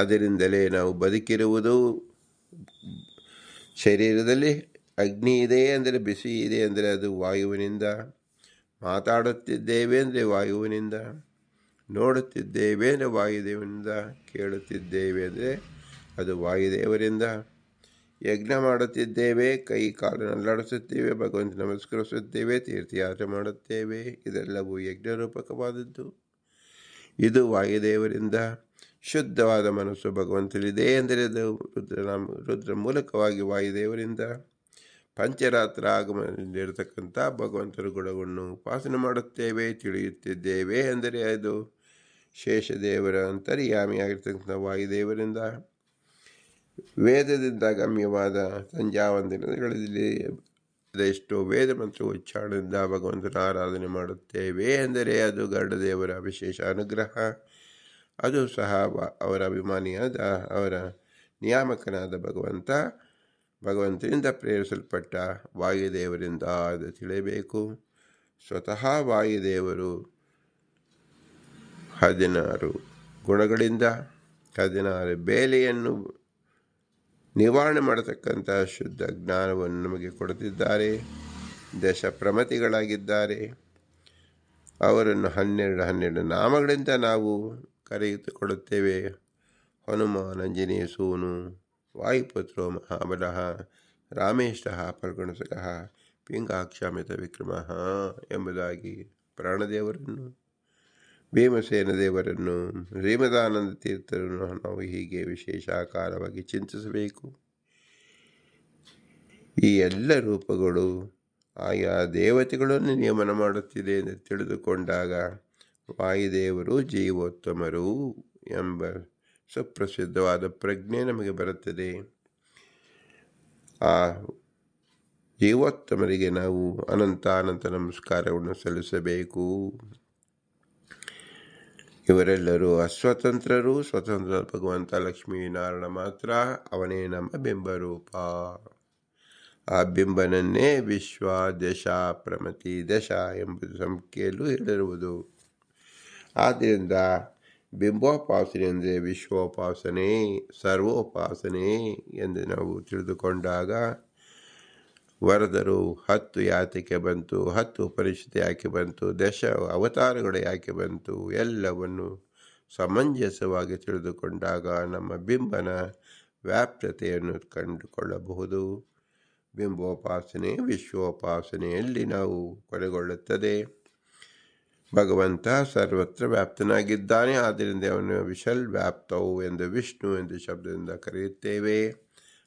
ಅದರಿಂದಲೇ ನಾವು ಬದುಕಿರುವುದು. ಶರೀರದಲ್ಲಿ ಅಗ್ನಿ ಇದೆ ಅಂದರೆ, ಬಿಸಿ ಇದೆ ಅಂದರೆ ಅದು ವಾಯುವಿನಿಂದ. ಮಾತಾಡುತ್ತಿದ್ದೇವೆ ಅಂದರೆ ವಾಯುವಿನಿಂದ. ನೋಡುತ್ತಿದ್ದೇವೆ ಅಂದರೆ ವಾಯುದೇವನಿಂದ. ಕೇಳುತ್ತಿದ್ದೇವೆ ಅಂದರೆ ಅದು ವಾಯುದೇವರಿಂದ. ಯಜ್ಞ ಮಾಡುತ್ತಿದ್ದೇವೆ, ಕೈ ಕಾಲು ನಲ್ಲಾಡಿಸುತ್ತೇವೆ, ಭಗವಂತ ನಮಸ್ಕರಿಸುತ್ತೇವೆ, ತೀರ್ಥಯಾತ್ರೆ ಮಾಡುತ್ತೇವೆ. ಇದೆಲ್ಲವೂ ಯಜ್ಞರೂಪಕವಾದದ್ದು. ಇದು ವಾಯುದೇವರಿಂದ. ಶುದ್ಧವಾದ ಮನಸ್ಸು ಭಗವಂತನಿದೆ ಅಂದರೆ ಅದು ರುದ್ರ ಮೂಲಕವಾಗಿ ವಾಯುದೇವರಿಂದ. ಪಂಚರಾತ್ರ ಆಗಮನದಲ್ಲಿರತಕ್ಕಂಥ ಭಗವಂತನ ಗುಣವನ್ನು ಉಪಾಸನೆ ಮಾಡುತ್ತೇವೆ, ತಿಳಿಯುತ್ತಿದ್ದೇವೆ ಅಂದರೆ ಅದು ಶೇಷದೇವರ ಅಂತರ್ಯಾಮಿಯಾಗಿರ್ತಕ್ಕಂಥ ವಾಯುದೇವರಿಂದ. ವೇದದಿಂದ ಗಮ್ಯವಾದ ಸಂಧ್ಯಾವಂದನಗಳಲ್ಲಿ ಅದೆಷ್ಟೋ ವೇದ ಮಂತ್ರ ಉಚ್ಚಾರಣೆಯಿಂದ ಭಗವಂತನ ಆರಾಧನೆ ಮಾಡುತ್ತೇವೆ ಎಂದರೆ ಅದು ಗರುಡದೇವರ ವಿಶೇಷ ಅನುಗ್ರಹ. ಅದು ಸಹ ಅವರ ಅಭಿಮಾನಿಯಾದ, ಅವರ ನಿಯಾಮಕನಾದ ಭಗವಂತನಿಂದ ಪ್ರೇರಿಸಲ್ಪಟ್ಟ ವಾಯುದೇವರಿಂದ ಅದು ತಿಳಿಯಬೇಕು. ಸ್ವತಃ ವಾಯುದೇವರು 16 ಗುಣಗಳಿಂದ 16 ಬೇಲೆಯನ್ನು ನಿವಾರಣೆ ಮಾಡತಕ್ಕಂಥ ಶುದ್ಧ ಜ್ಞಾನವನ್ನು ನಮಗೆ ಕೊಡುತ್ತಿದ್ದಾರೆ. ದಶಪ್ರಮತಿಗಳಾಗಿದ್ದಾರೆ. ಅವರನ್ನು 12 ನಾಮಗಳಿಂದ ನಾವು ಕರೆಯುತ್ತುಕೊಡುತ್ತೇವೆ. ಹನುಮಾನ್ ಅಂಜನೇಯ ಸೂನು, ವಾಯುಪುತ್ರೋ ಮಹಾಬಲಃ, ರಾಮೇಶಃ ಫಲ್ಗುಣಸಖಃ, ಪಿಂಗಾಕ್ಷಾಮಿತ ವಿಕ್ರಮಃ ಎಂಬುದಾಗಿ ಪ್ರಾಣದೇವರನ್ನು, ಭೀಮಸೇನ ದೇವರನ್ನು, ಶ್ರೀಮದಾನಂದ ತೀರ್ಥರನ್ನು ನಾವು ಹೀಗೆ ವಿಶೇಷ ಆಕಾರವಾಗಿ ಚಿಂತಿಸಬೇಕು. ಈ ಎಲ್ಲ ರೂಪಗಳು ಆಯಾ ದೇವತೆಗಳನ್ನು ನಿಯಮನ ಮಾಡುತ್ತಿದೆ ಎಂದು ತಿಳಿದುಕೊಂಡಾಗ ವಾಯುದೇವರು ಜೀವೋತ್ತಮರು ಎಂಬ ಸುಪ್ರಸಿದ್ಧವಾದ ಪ್ರಜ್ಞೆ ನಮಗೆ ಬರುತ್ತದೆ. ಆ ಜೀವೋತ್ತಮರಿಗೆ ನಾವು ಅನಂತ ನಮಸ್ಕಾರವನ್ನು ಸಲ್ಲಿಸಬೇಕು. ಇವರೆಲ್ಲರೂ ಅಸ್ವತಂತ್ರರು. ಸ್ವತಂತ್ರ ಭಗವಂತ ಲಕ್ಷ್ಮೀನಾರಾಯಣ ಮಾತ್ರ. ಅವನೇ ನಮ್ಮ ಬಿಂಬರೂಪ. ಆ ಬಿಂಬನನ್ನೇ ವಿಶ್ವ ದಶ ಪ್ರಮತಿ ದಶ ಎಂಬುದು ಸಂಖ್ಯೆಯಲ್ಲೂ ಹೇಳಿರುವುದು. ಆದ್ದರಿಂದ ಬಿಂಬೋಪಾಸನೆ ಅಂದರೆ ವಿಶ್ವೋಪಾಸನೆ, ಸರ್ವೋಪಾಸನೆ ಎಂದು ನಾವು ತಿಳಿದುಕೊಂಡಾಗ ವರದರು 10 ಯಾತಕ್ಕೆ ಬಂತು, 10 ಉಪನಿಷತ್ತು ಯಾಕೆ ಬಂತು, 10 ಅವತಾರಗಳು ಯಾಕೆ ಬಂತು ಎಲ್ಲವನ್ನು ಸಮಂಜಸವಾಗಿ ತಿಳಿದುಕೊಂಡಾಗ ನಮ್ಮ ಬಿಂಬನ ವ್ಯಾಪ್ತತೆಯನ್ನು ಕಂಡುಕೊಳ್ಳಬಹುದು. ಬಿಂಬೋಪಾಸನೆ ವಿಶ್ವೋಪಾಸನೆಯಲ್ಲಿ ನಾವು ಕೊನೆಗೊಳ್ಳುತ್ತದೆ. ಭಗವಂತ ಸರ್ವತ್ರ ವ್ಯಾಪ್ತನಾಗಿದ್ದಾನೆ. ಆದ್ದರಿಂದ ಅವನು ವಿಶಲ್ ವ್ಯಾಪ್ತವು ಎಂದು ವಿಷ್ಣು ಎಂದು ಶಬ್ದದಿಂದ ಕರೆಯುತ್ತೇವೆ.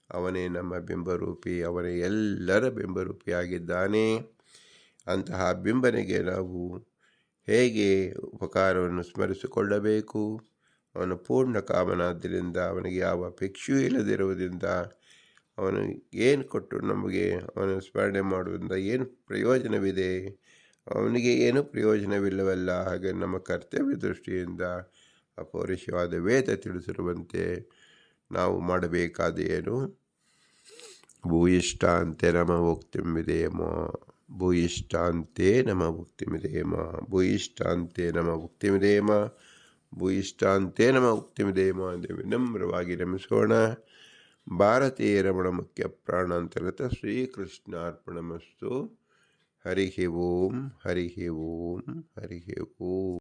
ಅವನೇ ನಮ್ಮ ಬಿಂಬರೂಪಿ, ಅವನೇ ಎಲ್ಲರ ಬಿಂಬರೂಪಿಯಾಗಿದ್ದಾನೆ. ಅಂತಹ ಬಿಂಬನಿಗೆ ನಾವು ಹೇಗೆ ಉಪಕಾರವನ್ನು ಸ್ಮರಿಸಿಕೊಳ್ಳಬೇಕು? ಅವನು ಪೂರ್ಣ ಕಾಮನಾದ್ದರಿಂದ ಅವನಿಗೆ ಯಾವ ಅಪೇಕ್ಷೆಯೂ ಇಲ್ಲದಿರುವುದರಿಂದ ಅವನು ಏನು ಕೊಟ್ಟು ನಮಗೆ ಅವನ ಸ್ಮರಣೆ ಮಾಡುವುದರಿಂದ ಏನು ಪ್ರಯೋಜನವಿದೆ? ಅವನಿಗೆ ಏನೂ ಪ್ರಯೋಜನವಿಲ್ಲವಲ್ಲ. ಹಾಗೆ ನಮ್ಮ ಕರ್ತವ್ಯ ದೃಷ್ಟಿಯಿಂದ ಅಪೌರುಷವಾದ ವೇದ ತಿಳಿಸಿರುವಂತೆ ನಾವು ಮಾಡಬೇಕಾದ ಏನು? ಭೂಯಿಷ್ಠಾಂತೆ ನಮ ಮುಕ್ತಿಂ ವಿಧೇಮ, ಭೂಯಿಷ್ಠಾಂತೆ ನಮ ಮುಕ್ತಿಂ ವಿಧೇಮ, ಭೂಯಿಷ್ಠಾಂತೆ ನಮ ಮುಕ್ತಿಂ ವಿಧೇಮ, ಭೂಯಿಷ್ಠಾಂತೆ ನಮ ಮುಕ್ತಿಂ ವಿಧೇಮ ಎಂದು ವಿನಮ್ರವಾಗಿ ನಮಿಸೋಣ. ಭಾರತೀಯ ರಮಣ ಮುಖ್ಯ ಪ್ರಾಣಾಂತರ್ಗತ ಶ್ರೀಕೃಷ್ಣಾರ್ಪಣಮಸ್ತು. ಹರಿ ಓಂ, ಹರಿ ಓಂ, ಹರಿ ಓಂ.